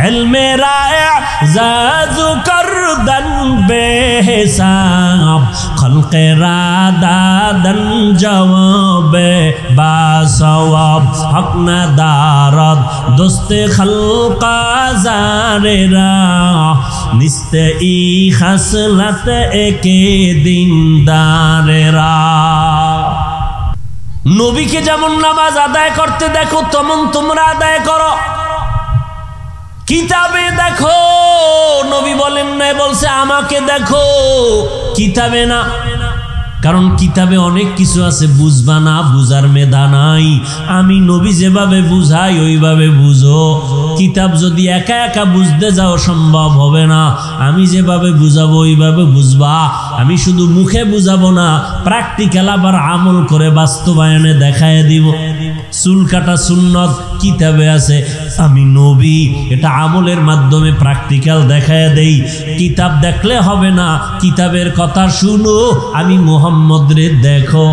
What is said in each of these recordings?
इल्मे राए जाजु करदन बेहिसाब खल्क़े रादादन जवाबे बासवाब हक न दारद दोस्ते खल्क़ा ज़ारेरा निस्ते ई खसलत एके दीनदारेरा। नबी के जेमन नामाज आदाय करते देखो तेमन तोमरा आदाय करो। किताबे देखो नबी बोलेन ना बोलছে আমাকে দেখো किताबे ना কারণ কিতাবে অনেক কিছু আছে বুঝবা না বুঝার মেধা নাই আমি নবী যেভাবে বুঝাই ওইভাবে বুঝো কিতাব যদি একা একা বুঝতে যাও সম্ভব হবে না আমি যেভাবে বুঝাবো ওইভাবে বুঝবা আমি শুধু মুখে বুঝাবো না প্র্যাকটিক্যাল আবার আমল করে বাস্তবায়নে দেখায় দিব চুল কাটা সুন্নত কিতাবে আছে আমি নবী এটা আমলের মাধ্যমে প্র্যাকটিক্যাল দেখায় দেই কিতাব দেখলে হবে না কিতাবের কথা শুনো আমি মোহাম্মদ রে দেখো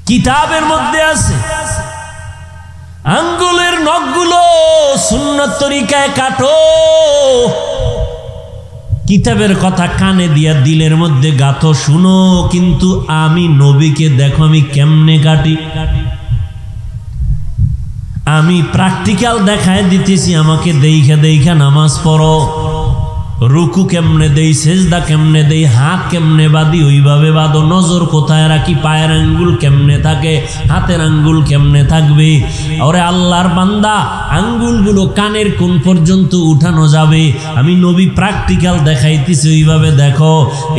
কিতাবের মধ্যে আছে আঙ্গুলের নখগুলো সুন্নত তরিকায় কাটো কিতাবের কথা কানে দিয়া দিলের মধ্যে গাথো শুনো কিন্তু আমি নবীকে দেখো আমি কেমনে কাটি আমি প্র্যাকটিক্যাল দেখায় দিতেছি আমাকে দেইখা দেইখা নামাজ পড়ো रुकू केमने देई सेजदा केमने देई हाथ केमने बादी ओइभावे बादो नजर कोथाय राखी पाয়ের আঙ্গুল केमने थाके हाथेर आंगुल केमने थाकबे ओरे आल्लाहर बान्दा आंगुलगुलो कानेर कोन पर्यन्त उठानो जाबे आमी नबी प्रैक्टिकल देखाइतेछि ओइभावे देखो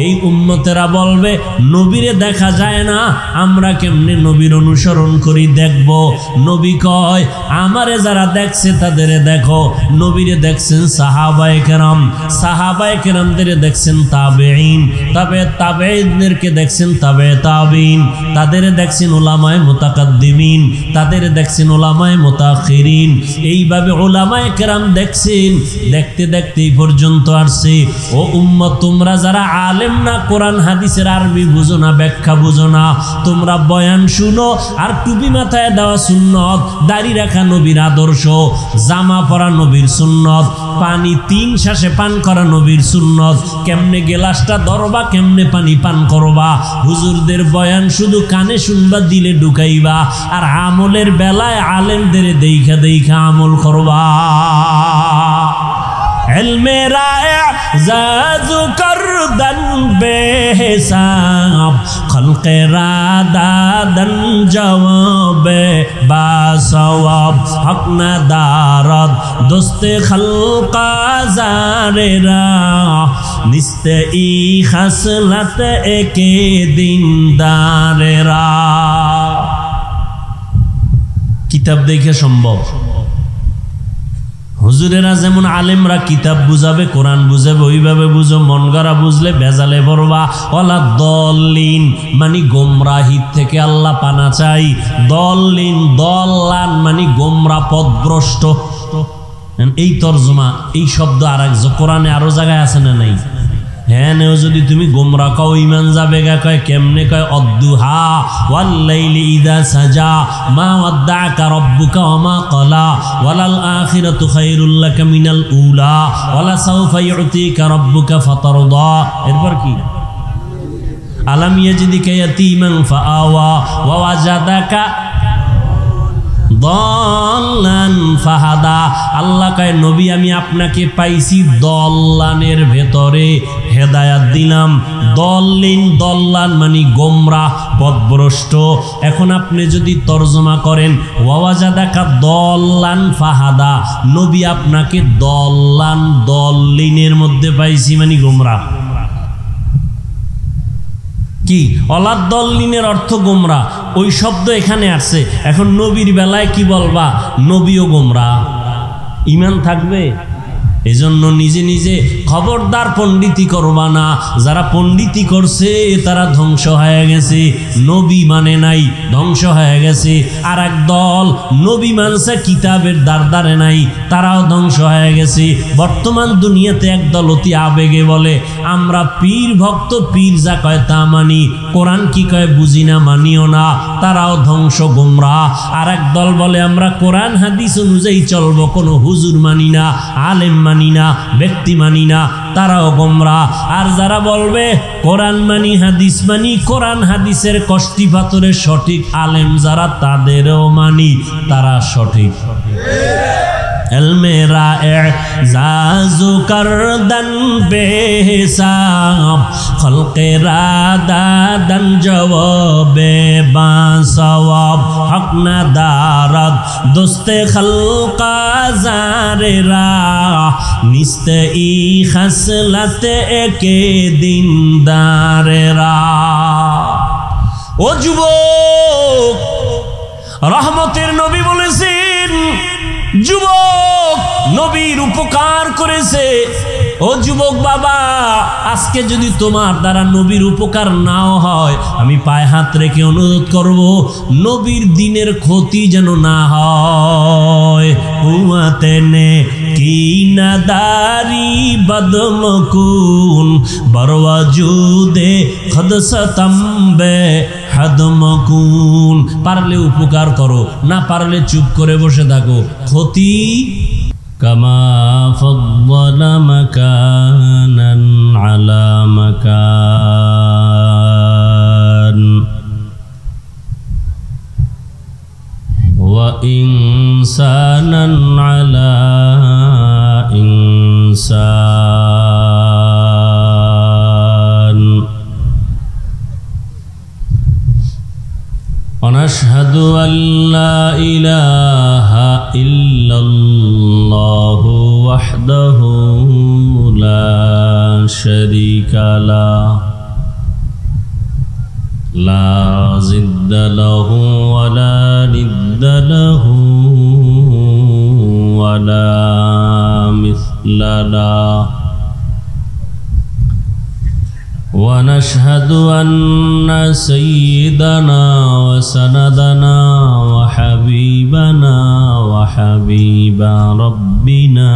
এই উম্মতেরা বলবে নবীরে দেখা যায় না আমরা কেমনে নবীর অনুসরণ করি দেখবো নবী কয় আমারে যারা দেখছে তাদেরে দেখো নবীরে দেখছেন সাহাবায়ে কেরাম সাহাবায়ে কেরামদের দেখছেন তাবেঈন তাবেঈনদেরকে দেখছেন তাবেঈন তাদের দেখছেন উলামায়ে মুতাকাদ্দিমিন তাদের দেখছেন উলামায়ে মুতাআখিরিন এইভাবে উলামায়ে কেরাম দেখছেন দেখতে দেখতে এই পর্যন্ত আসছে ও উম্মত তোমরা যারা আলেম না কোরআন হাদিসের আরবি বুঝো না ব্যাখ্যা বুঝো না তোমরা বয়ান শুনো আর টুপি মাথায় দেওয়া সুন্নত দাড়ি রাখা নবীর আদর্শ জামা পরা নবীর সুন্নত পানি তিন শ্বাসে পান করা নবীর সুন্নত কেমনে গ্লাসটা ধরবা কেমনে পানি পান করবা হুজুরদের বয়ান শুধু কানে শুনবা দিলে ঢুকাইবা আর আমলের বেলায় আলেমদের দেইখা দেইখা আমল করবা इल्मे राए जाजु करदन बेहिसाब खल्क़े रादादन जवाबे बासवाब हक न दारद दोस्ते खल्क़ा ज़ारेरा निस्ते ई खसलत एके दीनदारेरा। किताब देखे सम्भव হুজুরেরা যেমন আলেমরা কিতাব বুঝাবে কোরআন বুঝাবে ওইভাবে বুঝো মন গড়া বুঝলে ভেজালে পড়বা ওয়ালা দল্লিন মানে গোমরাহি থেকে আল্লাহ পানা চাই দল্লিন দল্লান মানে গোমরা পথভ্রষ্ট এই তরজমা এই শব্দ আরেক কোরআনে আরো জায়গায় আছে না নাই হ্যাঁ নেও যদি তুমি গোমরা কও ইমান যাবে গা কয় কেমনে কয় অদ্দুহা ওয়াল লাইলি ইযা সাজা মা ওয়াদ্দাকা রাব্বুকা ওয়া মা ক্বালা ওয়ালাল আখিরাতু খায়রুল লাকা মিনাল উলা ওয়ালা সাওফা ইউতিকা রাব্বুকা ফাতারদা এরপর কি আলাম ইয়াজিদিকা ইয়াতীমান ফাআওয়া ওয়া ওয়াজাদাকা দল্লান ফাহাদা আল্লাহ কয় নবী আমি আপনাকে পাইছি দল্লানের ভেতরে হেদায়াত দিলাম দল্লিন দল্লান মানে গোমরাহ পথভ্রষ্ট এখন আপনি যদি তরজমা করেন ওয়াজাদাকা দল্লান ফাহাদা নবী আপনাকে দল্লান দল্লিনের মধ্যে পাইছি মানে গোমরাহ কি অলাদ্দল্লিনের অর্থ গোমরা ওই শব্দ এখানে আসছে এখন নবীর বেলায় কি বলবা নবীও গোমরা ইমান থাকবে এজন্য নিজে নিজে খবরদার পণ্ডিতি করবা না। যারা পণ্ডিতি করছে তারা ধ্বংস হয়ে গেছে, নবী মানে নাই, ধ্বংস হয়ে গেছে। আর এক দল নবী মানছে, কিতাবের দ্বারে নাই, তারাও ধ্বংস হয়ে গেছে। বর্তমান দুনিয়াতে একদল অতি আবেগে বলে আমরা পীর ভক্ত, পীর যা কয় তা মানি, কোরআন কি কয় বুঝি না, মানিও না, তারাও ধ্বংস, গোমরাহ। আর এক দল বলে আমরা কোরআন হাদিস অনুযায়ী চলবো, কোনো হুজুর মানি না, আলেম মানি না, ব্যক্তি মানি না, তারাও গোমরাহ। আর যারা বলবে কোরআন মানি, হাদিস মানি, কোরআন হাদিসের কষ্টি পাথরের সঠিক আলেম যারা, তাদেরও মানি, তারা সঠিক। মেরা এজাজু করদন বেহিসাব, খলকে রাদাদন জওয়াবে বাসওয়াব, হক না দারদ দোস্তে খলকা জারেরা, নিস্তে ই খসলত একে দিনদারেরা। ও যুবক, রহমতের নবী বলেছেন যুবক নবীর উপকার করেছে। ও যুবক বাবা, আজকে যদি তোমার দ্বারা নবীর উপকার নাও হয়, আমি পায়ে হাত রেখে অনুরোধ করব নবীর দিনের ক্ষতি যেন না হয়। হুয়াতে নে কি নাদারি বদমকুন, বরওয়াজুদে খদসতম্বে হাদমকুন। পারলে উপকার করো, না পারলে চুপ করে বসে থাকো। ক্ষতি কামা ফদ্দাল মাকানান আলা মাকান, ওয়া ইনসানান আলা ইনসান। ونشهد أن لا إله إلا الله وحده لا شريك له، لا ضد له ولا ند له ولا مثل له. ونشهد أن سيدنا وسندنا وحبيبنا وحبيب ربنا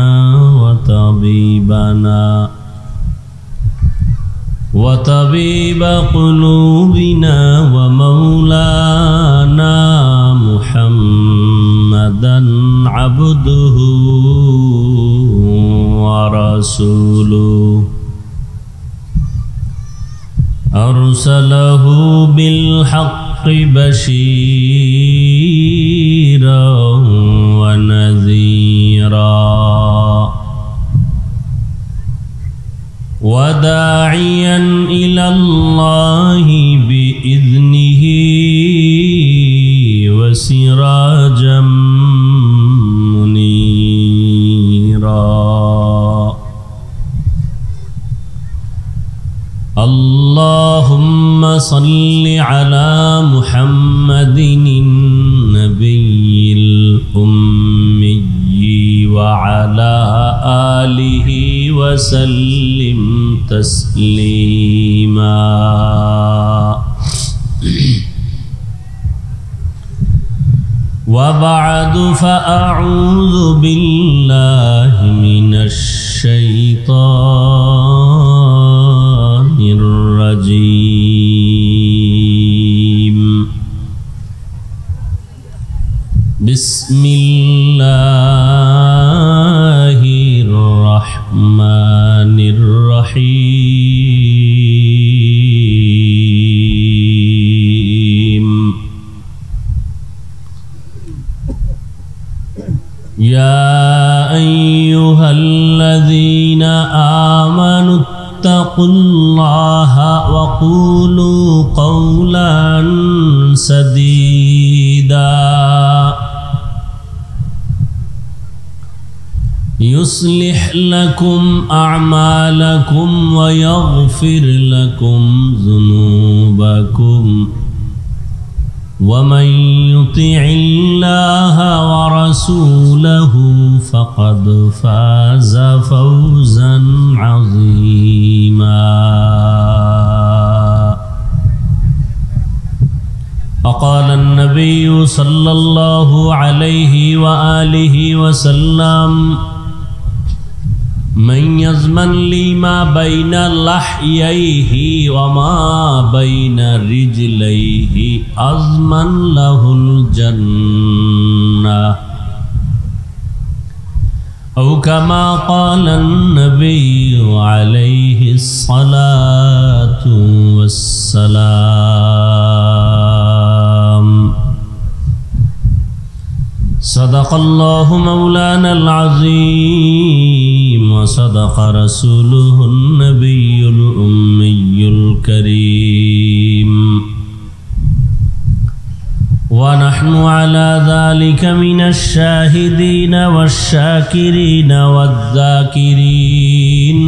وطبيب قلوبنا ومولانا محمدا عبده ورسوله، أرسله بالحق بشيرا ونذيرا، وداعيا إلى الله بإذنه وسراجا منيرا. اللهم صل على محمد النبي الأمي وعلى آله وسلم تسليما. وبعد، فأعوذ بالله من الشيطان الرجيم. بسم الله الرحمن الرحيم. يا أيها الذين آمنوا اتقوا الله وقولوا قولا سديدا يصلح لكم أعمالكم ويغفر لكم ذنوبكم ومن يطع الله ورسوله فقد فاز فوزا عظيما. وقال النبي صلى الله عليه وآله وسلم من يضمن لي ما بين لحييه وما بين رجليه أضمن له الجنة أو كما قال النبي عليه الصلاة والسلام. صدق الله مولانا العظيم وصدق رسوله النبي الأمي الكريم ونحن على ذلك من الشاهدين والشاكرين والذاكرين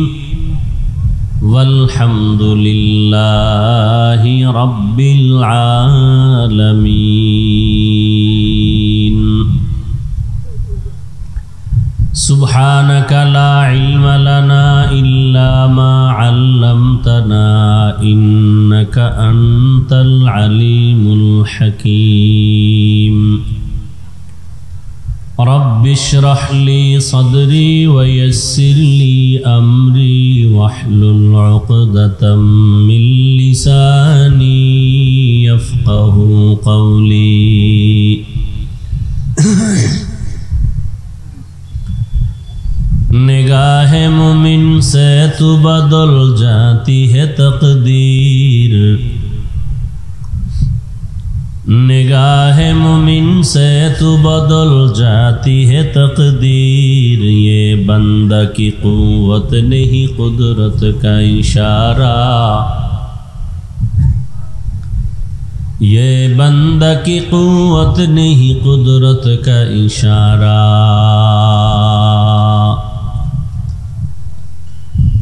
والحمد لله رب العالمين. سبحانك لا علم لنا إلا ما علمتنا إنك أنت العليم الحكيم. رب اشرح لي صدري ويسر لي أمري واحلل عقدة من لساني يفقه قولي. निगाह मुमिन से तू बदल जाती है तकदीर, निगाह मुमिन से तू बदल जाती है तकदीर। ये बंदा की कुव्वत नहीं कुदरत का इशारा, ये बंदा की कुव्वत नहीं कुदरत का इशारा।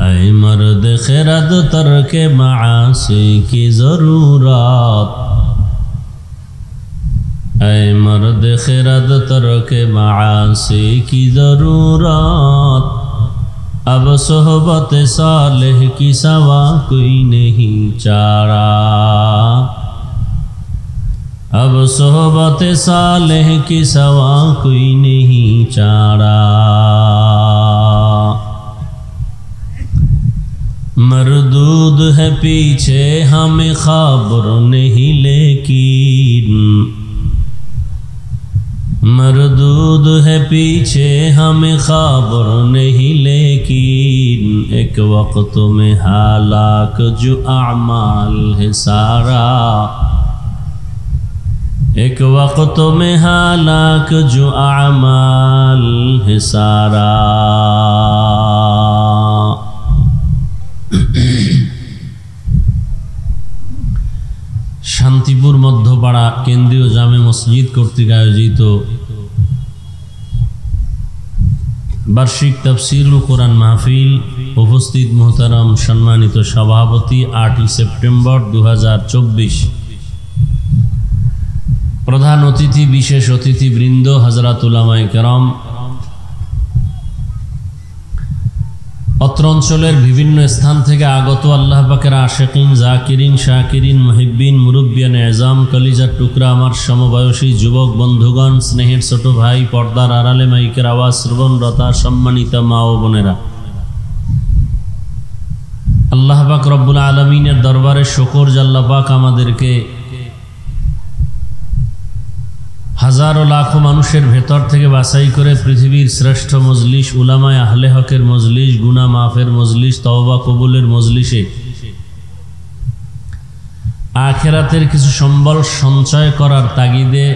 ऐ मर्द खिरद तर्क मासी की ज़रूरत, ऐ मर्द खिरद तर्क मासी की ज़रूरत। अब सोहबत सालेह की सवा कोई नहीं चारा, अब सोहबत सालेह की सवा कोई नहीं चारा। मरदूद है पीछे हमें खबर नहीं लेकिन, मरदूद है पीछे हमें खबर नहीं लेकिन। एक वक्त में हालाक जो अमाल है सारा, एक वक्त में हालाक जो अमाल है सारा। শান্তিপুর মধ্যপাড়া কেন্দ্রীয় জামে মসজিদ কর্তৃক আয়োজিত বার্ষিক তাফসীরুল কোরআন মাহফিল, উপস্থিত মোহতারাম সম্মানিত সভাপতি 8 সেপ্টেম্বর 2024, প্রধান অতিথি বিশেষ অতিথিবৃন্দ, হযরত উলামায়ে কেরাম, অত্র অঞ্চলের বিভিন্ন স্থান থেকে আগত আল্লাহ পাকের আশিকিন, জাকিরিন, শাকিরিন, মুহিব্বিন, মুরব্বিয়ান এজাম, কলিজার টুকরা আমার সমবয়সী যুবক বন্ধুগণ, স্নেহের ছোট ভাই, পর্দার আড়ালে মাইকের আওয়াজ শ্রবণরতা সম্মানিত মা ও বোনেরা, আল্লাহ পাক রব্বুল আলামিনের দরবারে শুকর যে আল্লাহ পাক আমাদেরকে হাজারো লাখো মানুষের ভেতর থেকে বাছাই করে পৃথিবীর শ্রেষ্ঠ মজলিস, উলামায়ে আহলে হকের মজলিস, গুনাহ মাফের মজলিস, তওবা কবুলের মজলিসে আখিরাতের কিছু সম্বল সঞ্চয় করার তাগিদে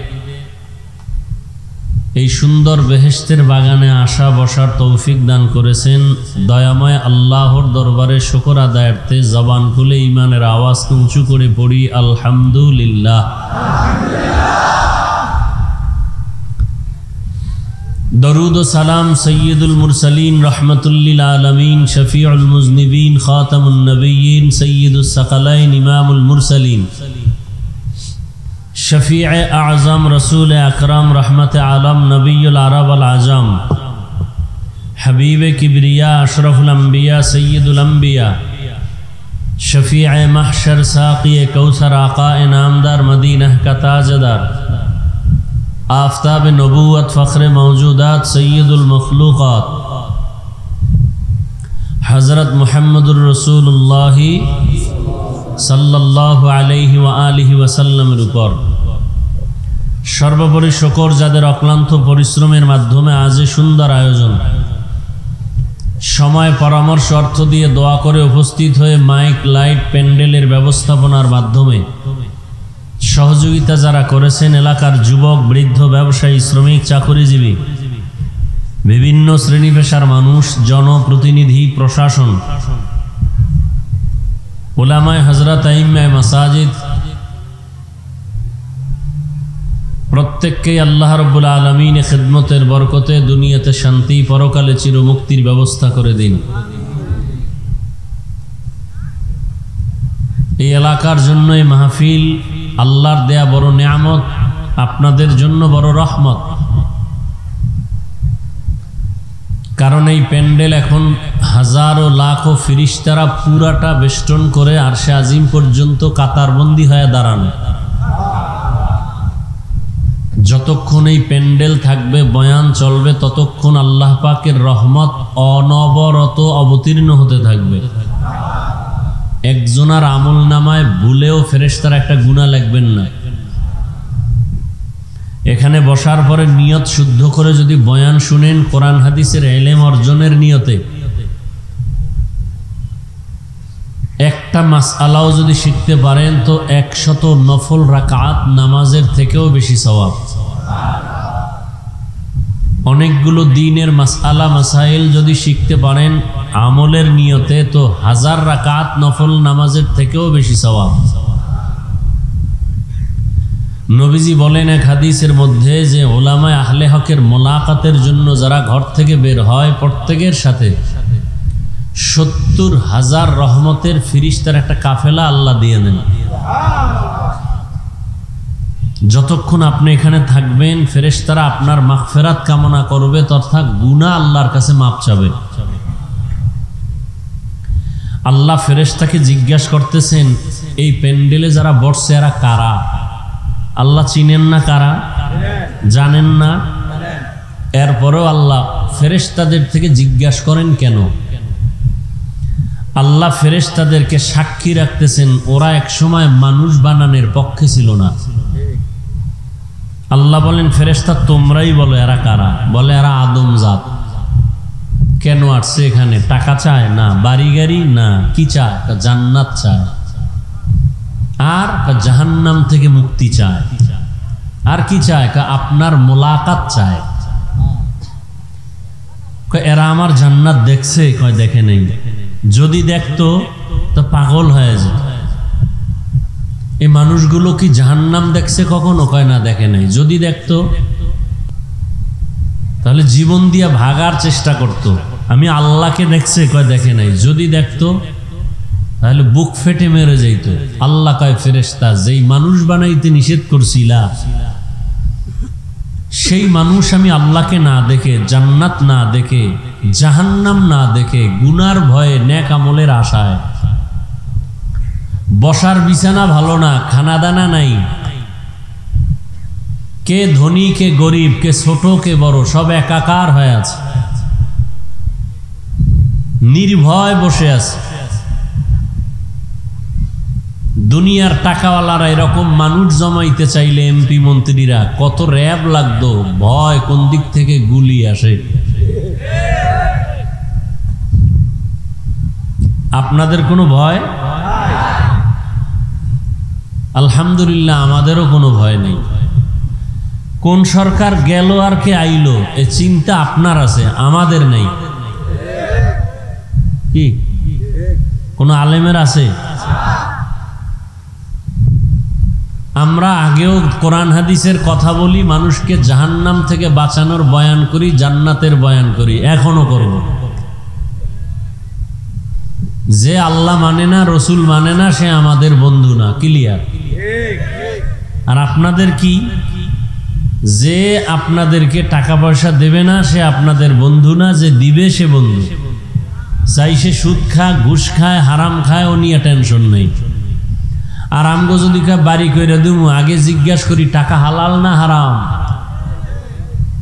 এই সুন্দর বেহেশতের বাগানে আসা বসার তৌফিক দান করেছেন। দয়াময় আল্লাহর দরবারে শুকর আদায়ার্থে জবান খুলে ঈমানের আওয়াজ উঁচু করে পড়ি আলহামদুলিল্লাহ। दरूद व सलाम सय्यदुल मुरसलीन रहमतुल्लिल आलमीन शफीउल मुज़निबीन खातमुन नबिय्यीन सय्यदुस सकलैन इमामुल मुरसलीन शफीअ आज़म रसूल अकरम रहमत आलम नबीउल अरब वल आजम हबीब किबरिया अशरफुल अंबिया सय्यदुल अंबिया शफीअ महशर साक़ी कौसर आका नामदार मदीना का ताजदार आफ्ताब नबूवत फ़ख्र मौजूदात सय्यदुल मखलूक़ात हज़रत मुहम्मदुर रसूलुल्लाह सल्लल्लाहु अलैहि व आलिहि वसल्लमेर ऊपर सर्वोपरि शुकर जादेर अक्लान्त परिश्रमेर माध्यमे आज सुंदर आयोजन समय परामर्श अर्थ दिए दोया करे उपस्थित हुए माइक लाइट पेंडेलेर व्यवस्थापनार माध्यमे सहयोगिता जारा करेছেন एलाकार युवक वृद्ध व्यवसायी श्रमिक चाकुरीजीवी विभिन्न श्रेणी पेशार मानुष जनप्रतिनिधि प्रशासन उलामाए हजरत आइम्माए मसाजिद प्रत्येकके अल्लाह रब्बुल आलमीन खिदमतेर बरकते दुनियाते शांति परकाले चिर मुक्तिर व्यवस्था करे दिन। এই এলাকার জন্য এই মাহফিল আল্লাহর দেয়া বড় নিয়ামত, আপনাদের জন্য বড় রহমত। কারণ এই প্যান্ডেল এখন হাজারো লাখো ফেরেশতারা পুরাটা বেষ্টন করে আরশে আজিম পর্যন্ত কাতারবন্দি হয়ে দাঁড়ানো। যতক্ষণ এই প্যান্ডেল থাকবে, বয়ান চলবে, ততক্ষণ আল্লাহ পাকের রহমত অনবরত অবতীর্ণ হতে থাকবে। একজনের আমল নামায় ভুলেও ফেরেশতারা একটা গুনাহ লিখবেন না। এখানে বসার পরে নিয়ত শুদ্ধ করে যদি বয়ান শুনেন, কোরআন হাদিসের ইলম অর্জনের নিয়তে, একটা মাসআলাও যদি শিখতে পারেন তো 100 নফল রাকাত নামাজের থেকেও বেশি সওয়াব। অনেকগুলো দ্বীনের মাসআলা মাসাইল যদি শিখতে পারেন আমলের নিয়তে তো 1000 রাকাত নফল নামাজের থেকেও বেশি সওয়াব। নবীজি বলেন এক হাদিসের মধ্যে যে উলামায়ে আহলে হকের মোলাকাতের জন্য যারা ঘর থেকে বের হয় প্রত্যেকের সাথে 70,000 রহমতের ফেরেশতার একটা কাফেলা আল্লাহ দিয়ে দেন। যতক্ষণ আপনি এখানে থাকবেন ফেরেশতারা আপনার মাগফিরাত কামনা করবে তথা গুনাহ আল্লাহর কাছে মাপ চাবে। আল্লাহ ফেরেশতাকে জিজ্ঞাসা করতেছেন, এই প্যান্ডেলে যারা বসছে এরা কারা? আল্লাহ চিনেন না কারা? জানেন না? এরপরেও আল্লাহ ফেরেশতাদের থেকে জিজ্ঞাসা করেন কেন? আল্লাহ ফেরেশতাদেরকে সাক্ষী রাখতেছেন ওরা একসময় মানুষ বানানোর পক্ষে ছিল না। আল্লাহ বলেন, ফেরেশতা তোমরাই বলো এরা কারা? বলে এরা আদম জাত। কেন আসছে এখানে? টাকা চায় না, বাড়ি গাড়ি না, কি চায়? জান্নাত চায়, আর জাহান্নাম থেকে মুক্তি চায়। আর কি চায়? আপনার মোলাকাত চায়। এরা আমার জান্নাত দেখছে? কয় দেখে নেই। যদি দেখতো তো পাগল হয়ে যেত। এই মানুষগুলো কি জাহান্নাম দেখছে কখনো? কয় না, দেখে নাই। যদি দেখতো তাহলে জীবন দিয়া ভাগার চেষ্টা করত। আমি আল্লাহকে দেখছে? কয় দেখে নাই। যদি দেখতো তাহলে বুক ফেটে মেরে যাইত। আল্লাহ কয়, ফেরেশতা যেই মানুষ বানাইতে নিষেধ করছিলা সেই মানুষ আমি আল্লাহকে না দেখে, জান্নাত না দেখে, জাহান্নাম না দেখে, গুনার ভয়ে, নেক আমলের আশায়, বসার বিছানা ভালো না, খানা দানা নাই, কে ধনী কে গরিব, কে ছোট কে বড়, সব একাকার হয়ে আছে, নির্ভয় বসে আছে। দুনিয়ার টাকাওয়ালারা এরকম মানুষ জমাইতে চাইলে এমপি মন্ত্রীরা কত র্যাব লাগতো, ভয় কোন দিক থেকে গুলি আসে। আপনাদের কোনো ভয়? আলহামদুলিল্লাহ আমাদেরও কোনো ভয় নেই। কোন সরকার গেল আর কে আইলো এ চিন্তা আপনার আছে, আমাদের নেই। কি কোন আলেমের আছে? আমরা আগেও কোরআন হাদিসের কথা বলি, মানুষকে জাহান্নাম থেকে বাঁচানোর বয়ান করি, জান্নাতের বয়ান করি, এখনো করব। যে আল্লাহ মানে না, রসুল মানে না, সে আমাদের বন্ধু না। ক্লিয়ার? আর আপনাদের কি, যে আপনাদেরকে টাকা পয়সা দেবে না সে আপনাদের বন্ধু না, যে দিবে সে বন্ধু। চাই সে সুদ খায়, ঘুষ খায়, হারাম খায়, ও নিয়ে টেনশন নেই। আর আমগো যদি বাড়ি কইরা দিমু, আগে জিজ্ঞাসা করি টাকা হালাল না হারাম।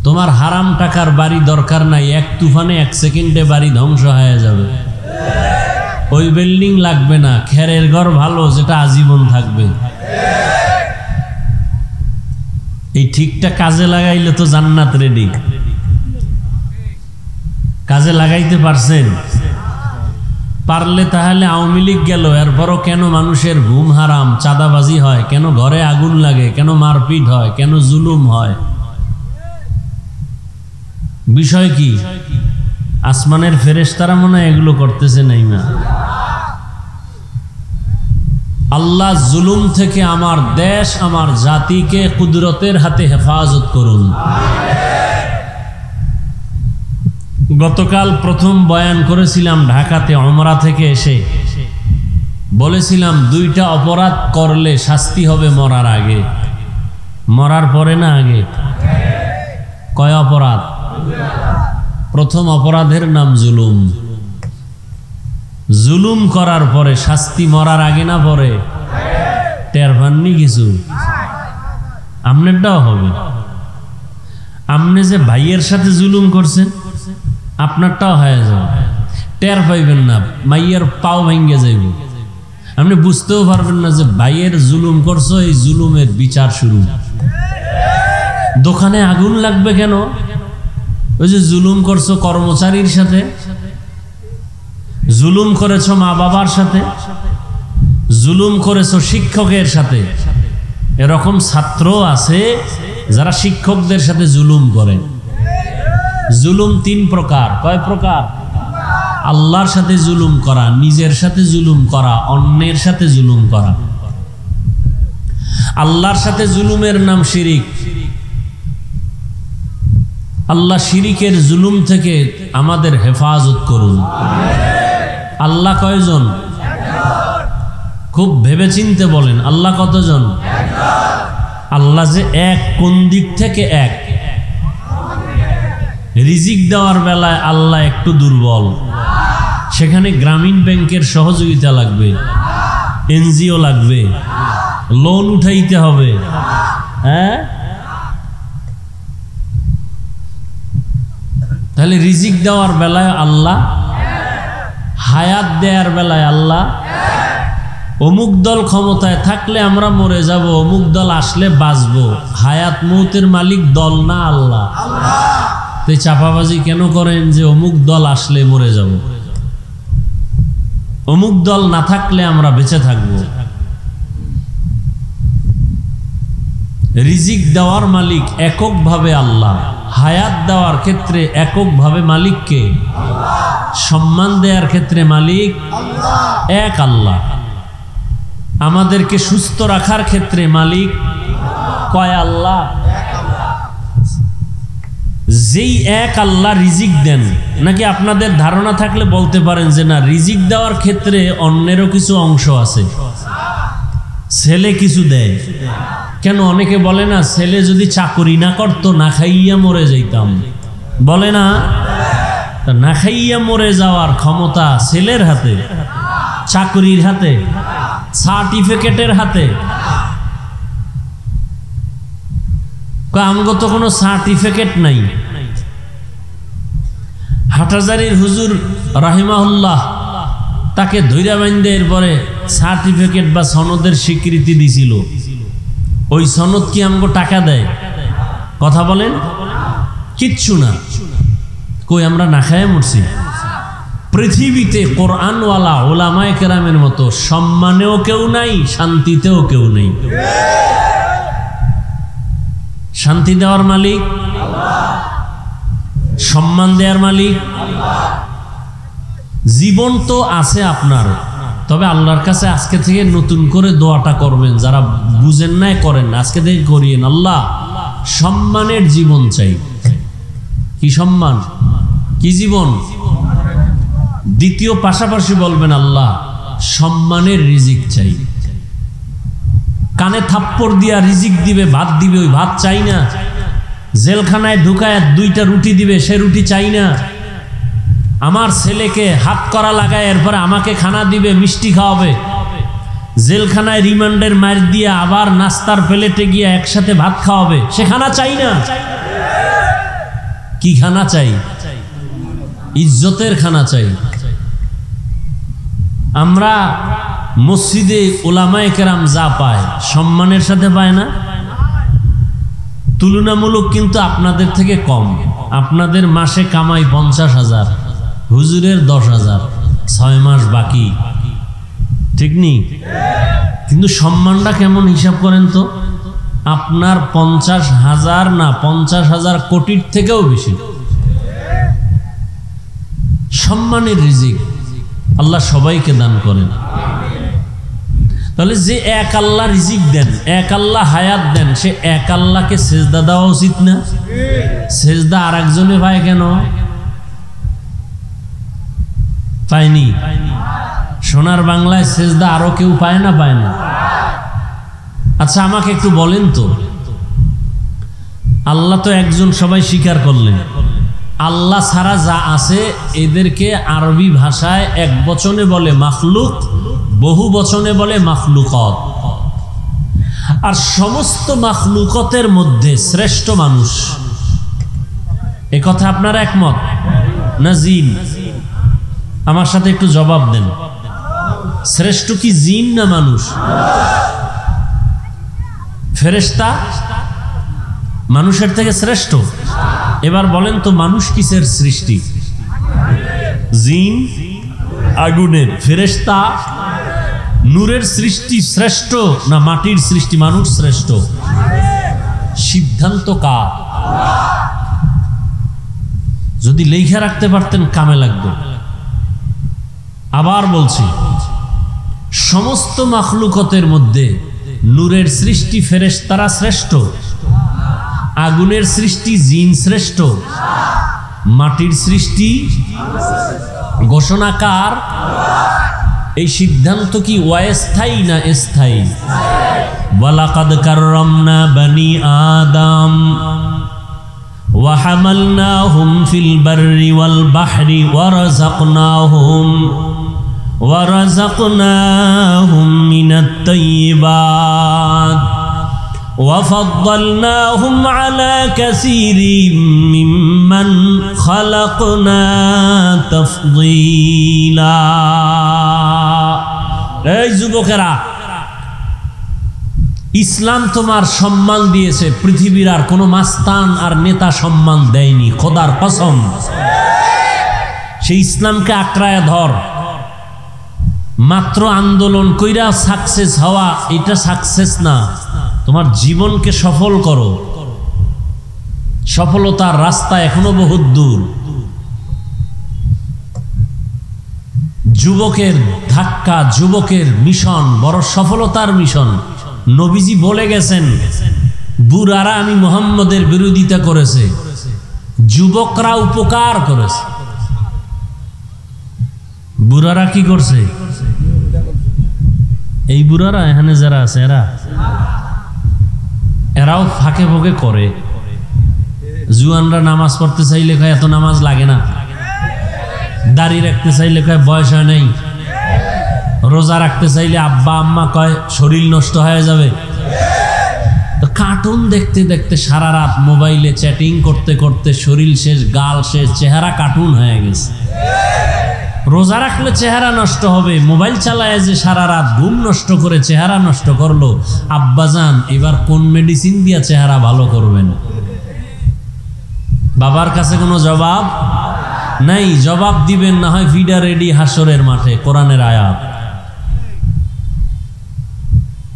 তোমার হারাম টাকার বাড়ি দরকার নাই, এক তুফানে 1 সেকেন্ডে বাড়ি ধ্বংস হয়ে যাবে। ওই বিল্ডিং লাগবে না, খেরের ঘর ভালো, যেটা আজীবন থাকবে। এই ঠিকটা কাজে লাগাইলে তো জান্নাত রেডি। কাজে লাগাইতে পারছেন? পারলে তাহলে আওয়ামী লীগ গেল, এরপরও কেন মানুষের ঘুম হারাম, চাঁদাবাজি হয়, কেন ঘরে আগুন লাগে, কেন মারপিট হয়, কেন জুলুম হয়? বিষয় কি? আসমানের ফেরেশতারা মনে হয় এগুলো করতেছে নাই না। আল্লাহ জুলুম থেকে আমার দেশ, আমার জাতিকে কুদরতের হাতে হেফাজত করুন। গতকাল প্রথম বয়ান করেছিলাম ঢাকাতে, উমরা থেকে এসে বলেছিলাম 2টা অপরাধ করলে শাস্তি হবে মরার আগে। মরার পরে না আগে? কয় অপরাধ? প্রথম অপরাধের নাম জুলুম। জুলুম করার পরে শাস্তি মরার আগে না পরে? টের পাননি কিছু? আপনারটাও হবে। আপনি যে ভাইয়ের সাথে জুলুম করছেন, আপনারটাও হয়ে যাবে। টের পাইবেন না, মাইয়ের পাও ভেঙে যাইব। আপনি বুঝতেও পারবেন না যে ভাইয়ের জুলুম করছো, এই জুলুমের বিচার শুরু। দোকানে আগুন লাগবে কেন? ওই যে জুলুম করছো কর্মচারীর সাথে, জুলুম করেছো মা বাবার সাথে, জুলুম করেছো শিক্ষকের সাথে। এরকম ছাত্র আছে যারা শিক্ষকদের সাথে জুলুম করে। জুলুম 3 প্রকার। কয় প্রকার? আল্লাহর সাথে জুলুম করা, নিজের সাথে জুলুম করা, অন্যের সাথে জুলুম করা। আল্লাহর সাথে জুলুমের নাম শিরিক। আল্লাহ শিরিকের জুলুম থেকে আমাদের হেফাজত করুন। আল্লাহ কয়জন? খুব ভেবেচিন্তে বলেন, আল্লাহ কতজন? আল্লাহ যে এক, কোন দিক থেকে এক? রিজিক দেওয়ার বেলায় আল্লাহ একটু দুর্বল, সেখানে গ্রামীণ ব্যাংকের সহযোগিতা লাগবে, এনজিও লাগবে, লোন উঠাইতে হবে। হ্যাঁ, তাহলে রিজিক দেওয়ার বেলায় আল্লাহ, হায়াত দেওয়ার বেলায় আল্লাহ। অমুক দল ক্ষমতায় থাকলে আমরা মরে যাব, অমুক দল আসলে বাঁচবো। হায়াত মৌতের মালিক দল না আল্লাহ। তো চাপাবাজি কেন করেন যে অমুক দল আসলে মরে যাব, অমুক দল না থাকলে আমরা বেঁচে থাকব? রিজিক দেওয়ার মালিক এককভাবে আল্লাহ, হায়াত দেওয়ার ক্ষেত্রে এককভাবে মালিককে, সম্মান দেওয়ার ক্ষেত্রে মালিক এক আল্লাহ, আমাদেরকে সুস্থ রাখার ক্ষেত্রে মালিক কয় আল্লাহ? যেই এক আল্লাহ রিজিক দেন, নাকি আপনাদের ধারণা থাকলে বলতে পারেন যে না, রিজিক দেওয়ার ক্ষেত্রে অন্যেরও কিছু অংশ আছে, ছেলে কিছু দেয়। কেন? অনেকে বলে না, ছেলে যদি চাকরি না করতো না খাইয়া মরে যাইতাম, বলে না? না খাইয়া মরে যাওয়ার ক্ষমতা ছেলের হাতে, চাকরির হাতে, সার্টিফিকেটের হাতে। আমগো তো কোনো সার্টিফিকেট নাই। হাটহাজারীর হুজুর রাহিমাহুল্লাহ তাকে ধৈর্য বাইন্দে এরপরে সার্টিফিকেট বা সনদের স্বীকৃতি দিছিল। ওই সনদ কি আমগো টাকা দেয়? কথা বলেন, কিচ্ছু না। কই আমরা না খায় মরছি? পৃথিবীতে কোরআনওয়ালা ওলামায়ে কেরামের মতো সম্মানেও কেউ নাই, শান্তিতেও কেউ নেই। শান্তি দেওয়ার মালিক আল্লাহ, সম্মান দেওয়ার মালিক আল্লাহ। জীবন তো আছে আপনার, তবে আল্লাহর কাছে আজকে থেকে নতুন করে দোয়াটা করবেন। যারা বুঝেন নাই করেন, আজকে থেকে করিয়েন। আল্লাহ, সম্মানের জীবন চাই। কি সম্মান? কি জীবন? দ্বিতীয় পাশাপাশি বলবেন আল্লাহ, সম্মানের রিজিক চাই। কানে থাপ্পড় দিয়া রিজিক দিবে, ভাত দিবে, ওই ভাত চাই না। জেলখানায় ঢুকায় 2টা রুটি দিবে, সে রুটি চাই না। আমার ছেলেকে হাত করা লাগায় এরপরে আমাকে খানা দিবে, মিষ্টি খাওয়াবে। জেলখানায় রিমান্ডের মার দিয়ে আবার নাস্তার প্লেটে গিয়ে একসাথে ভাত খাওয়াবে, সে খানা চাই না। কি খানা চাই? ইজ্জতের খানা চাই। আমরা মসজিদে উলামায়ে কেরাম যা পায় সম্মানের সাথে পায় না? তুলনামূলক কিন্তু আপনাদের থেকে কম। আপনাদের মাসে কামাই 50,000, হুজুরের 10,000, 6 মাস বাকি, ঠিক নি? কিন্তু সম্মানটা কেমন হিসাব করেন তো? আপনার 50,000 না 50,000 কোটির থেকেও বেশি সম্মানের রিজিক আল্লাহ সবাইকে দান করেন। তাহলে যে এক আল্লাহ রিজিক দেন, এক আল্লাহ হায়াত দেন, সে এক আল্লাহকে সেজদা দেওয়া উচিত না? সেজদা আর একজনে পায় কেন? পায়নি? সোনার বাংলায় সেজদা আরো কেউ পায় না? পায় না? আচ্ছা আমাকে একটু বলেন তো, আল্লাহ তো একজন, সবাই স্বীকার করলেন। আল্লাহ ছাড়া যা আছে এদেরকে আরবি ভাষায় এক বচনে বলে মাখলুক, বহু বচনে বলে মাখলুকত। আর সমস্ত মাখলুকতের মধ্যে শ্রেষ্ঠ মানুষ, এ কথা আপনারা একমত না জিন? আমার সাথে একটু জবাব দেন, শ্রেষ্ঠ কি জিন না মানুষ? ফেরেশতা মানুষের থেকে শ্রেষ্ঠ। এবার বলেন তো মানুষ কিসের সৃষ্টি? জিন আগুনের, ফেরেশতা নূরের সৃষ্টি শ্রেষ্ঠ না মাটির সৃষ্টি? মানুষ শ্রেষ্ঠ। সিদ্ধান্ত কার? যদি লেখা রাখতে পারতেন কামে লাগতো। আবার বলছি, সমস্ত মাখলুকতের মধ্যে নূরের সৃষ্টি ফেরেশতারা শ্রেষ্ঠ, আগুনের সৃষ্টি জিন শ্রেষ্ঠ, মাটির সৃষ্টি ঘোষণাকার। এই সিদ্ধান্ত কি অস্থায়ী না স্থায়ী? ওয়ালাকাদ কাররামনা বানি আদম ওয়া হামালনাহুম ফিল বাররি ওয়াল বাহরি ওয়া রাযাকনাহুম মিনাত তাইয়্যিবাত ওয়া ফাদ্দালনাহুম আলা কাসীরিম মিম্মান খালাকনা তাফদীলা। এই যুবকেরা, ইসলাম তোমার সম্মান দিয়েছে, পৃথিবীর আর কোনো মাস্তান আর নেতা সম্মান দেয়নি, খোদার কসম। সেই ইসলামকে আঁকড়ায় ধর। মাত্র আন্দোলন কইরা সাকসেস হওয়া এটা সাকসেস না, তোমার জীবনকে সফল করো। সফলতার রাস্তা এখনো বহুত দূর। যুবকের ধাক্কা, যুবকের মিশন বড় সফলতার মিশন। নবীজি বলে গেছেন, বুড়ারা আমি মুহাম্মদের বিরোধিতা করেছে, যুবকরা উপকার করেছে। বুড়ারা কি করছে? এই বুড়ারা এখানে যারা আছে এরাও ফাঁকে ফোঁকে করে। জুয়ানরা নামাজ পড়তে চাইলে কয় এত নামাজ লাগে না, দাড়ি রাখতে চাইলে কয় বয়স হয় নাই, রোজা রাখতে চাইলে আব্বা আম্মা কয় শরীর নষ্ট হয়ে যাবে। তো কার্টুন দেখতে দেখতে সারা রাত মোবাইলে চ্যাটিং করতে করতে শরীর শেষ, গাল শেষ, চেহারা কার্টুন হয়ে গেছে। রোজা রাখলে চেহারা নষ্ট হবে, মোবাইল চালায় যে সারা রাত ঘুম নষ্ট করে চেহারা নষ্ট করলো। আব্বাজান এবার কোন মেডিসিন দিয়া চেহারা ভালো করবেন? বাবার কাছে কোনো জবাব নাই। জবাব দিবেন না হয় ফিডা রেডি হাসরের মাঠে, কোরআনের আয়াত।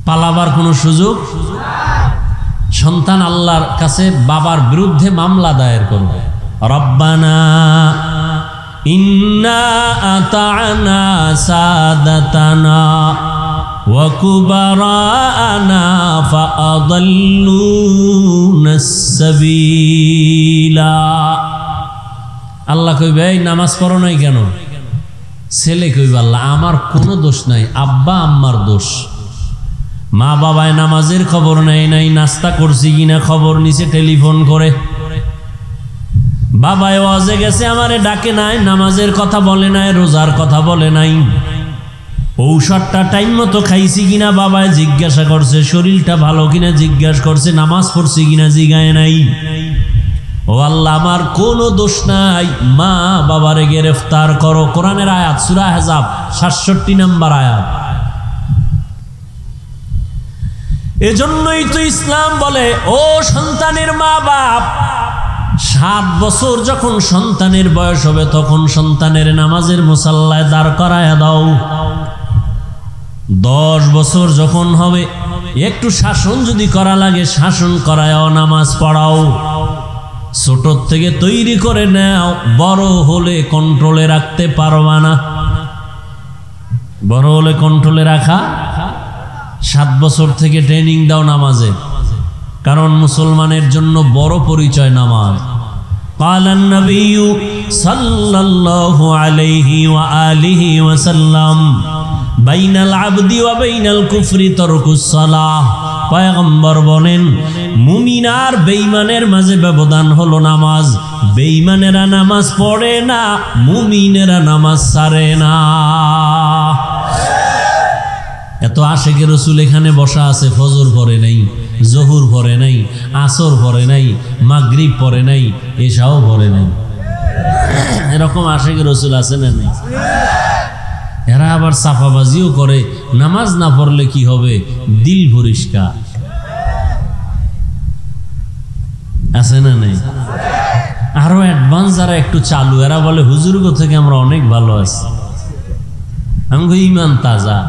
পালাবার কোনো সুযোগ? সন্তান আল্লাহর কাছে বাবার বিরুদ্ধে মামলা দায়ের করবে, রব্বানা ইন্না আতা'না সাদাতানা ওয়া কুবারানা ফাআদাল্লুনাস সাবিলা। আল্লাহ কইবে এই নামাজ পড়ো নাই কেন? ছেলে কইবে আল্লাহ আমার কোনো দোষ নাই, আব্বা আম্মার দোষ। মা বাবায় নামাজের খবর নেয় নাই, নাস্তা করছি কিনা খবর নিছে টেলিফোন করে। বাবায় ওয়াজে গেছে আমারে ডাকে নাই, নামাজের কথা বলে নাই, রোজার কথা বলে নাই। ঔষধটা টাইম মতো খাইছি কিনা বাবায় জিজ্ঞাসা করছে, শরীরটা ভালো কিনা জিজ্ঞাসা করছে, নামাজ পড়ছি কিনা জিগায় নাই। ও আল্লাহ, আমার কোনো দোষ নাই, মা বাবারে গ্রেফতার করো। কোরআনের আয়াত, সূরা আহজাব ৬৭ নম্বর আয়াত। এজন্যই তো ইসলাম বলে, ও সন্তানের মা বাপ, ৭ বছর যখন সন্তানের বয়স হবে তখন সন্তানের নামাজের মুসাল্লায় দাঁড় করায়া দাও। 10 বছর যখন হবে একটু শাসন যদি করা লাগে শাসন করায়ও নামাজ পড়াও। ছোট থেকে তৈরি করে নাও, বড় হলে কন্ট্রোলে রাখতে পারবা না। বড় হলে কন্ট্রোলে রাখা, 7 বছর থেকে ট্রেনিং দাও নামাজের, কারণ মুসলমানের জন্য বড় পরিচয় নামাজ। قال النبي صلى الله عليه وآله وسلم بين العبد وبين الكفر ترك الصلاة। পয়গম্বর বলেন, মুমিন আর বেঈমানের মাঝে ব্যবধান হলো নামাজ। বেঈমানেরা নামাজ পড়ে না, মুমিনেরা নামাজ ছাড়ে না। এত আশেকে রসুল এখানে বসা আছে, ফজর পড়ে নাই, জহুর পড়ে নাই, আসর পড়ে নাই, মাগরিব পড়ে নাই, এশাও পড়ে নাই। এরকম আশেকে রসুল আছে না নেই? এরা আবার সাফাবাজিও করে, নামাজ না পড়লে কি হবে, দিল পরিষ্কার আছে না নেই? আরো অ্যাডভান্স যারা একটু চালু, এরা বলে হুজুরগো থেকে আমরা অনেক ভালো আছি, আমি ইমান তাজা।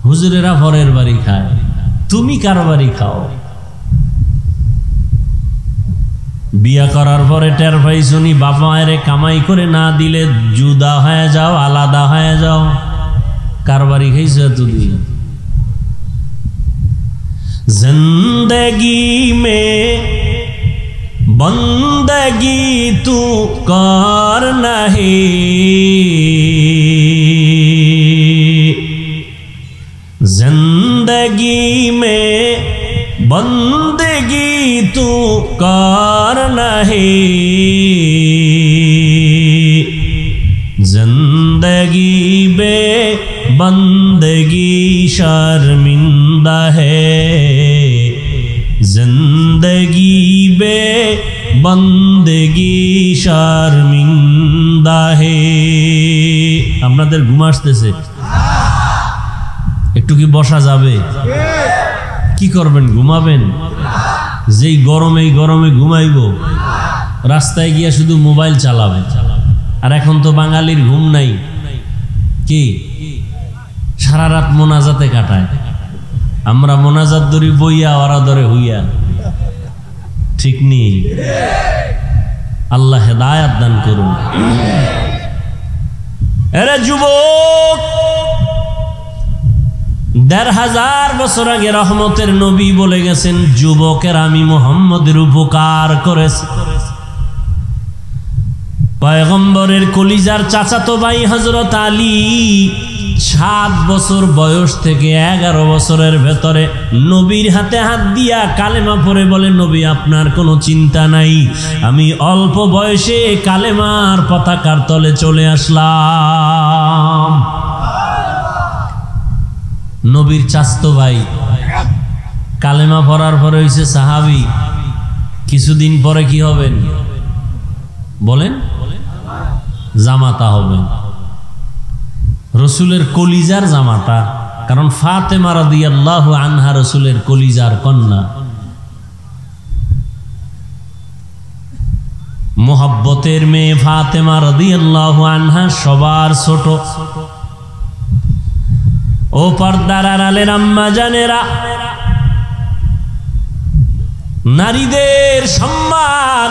হুজুরেরা পরের বাড়ি খায়, তুমি কার বাড়ি খাও? বিয়া করার পরে টের পাইছনি বাবা মায়েরে কামাই করে না দিলে জুদা হয়ে যাও, আলাদা হয়ে যাও। কার বাড়ি খাইছো এতদিন? জিন্দেগি মে বন্দগি তু কর নাহি, जिंदगी में बंदगी तू कर नहीं, जिंदगी बे बंदगी शर्मिंदा है, जिंदगी बे बंदगी शर्मिंदा है। আপনাদের ঘুম আসতেছে? একটু কি বসা যাবে? কি করবেন? ঘুমাবেন? যেই গরমে ঘুমাইব, রাস্তায় গিয়া শুধু মোবাইল চালাবে। আর এখন তো বাঙালির ঘুম নাই, কি সারা রাত মোনাজাতে কাটায়। আমরা মোনাজাত ধরি বইয়া, ওরা ধরে হইয়া, ঠিক নেই? আল্লাহ হেদায়াত দান করুন। এরে যুবক, ১৫০০ বছর আগে রহমতের নবী বলে গেছেন, যুবকের আমি মুহাম্মদের উপকার করেছি। পয়গম্বরের কলিজার চাচাতো ভাই হযরত আলী ৭ বছর বয়স থেকে ১১ বছরের ভেতরে নবীর হাতে হাত দিয়া কালেমা পড়ে বলে, নবী আপনার কোনো চিন্তা নাই, আমি অল্প বয়সে কালেমার পতাকার তলে চলে আসলাম। নবীর চাচতো ভাই কালেমা পড়ার পরে হইছে সাহাবী। কিছুদিন পরে কি হবেন বলেন? জামাতা হবেন, রসুলের কলিজার জামাতা। কারণ ফাতেমা রাদিয়াল্লাহু আনহা রসুলের কলিজার কন্যা। মোহাব্বতের মেয়ে ফাতেমা রাদিয়াল্লাহু আনহা সবার ছোট। ও পর্দার আড়ালের আম্মা জানেরা, নারীদের সম্মান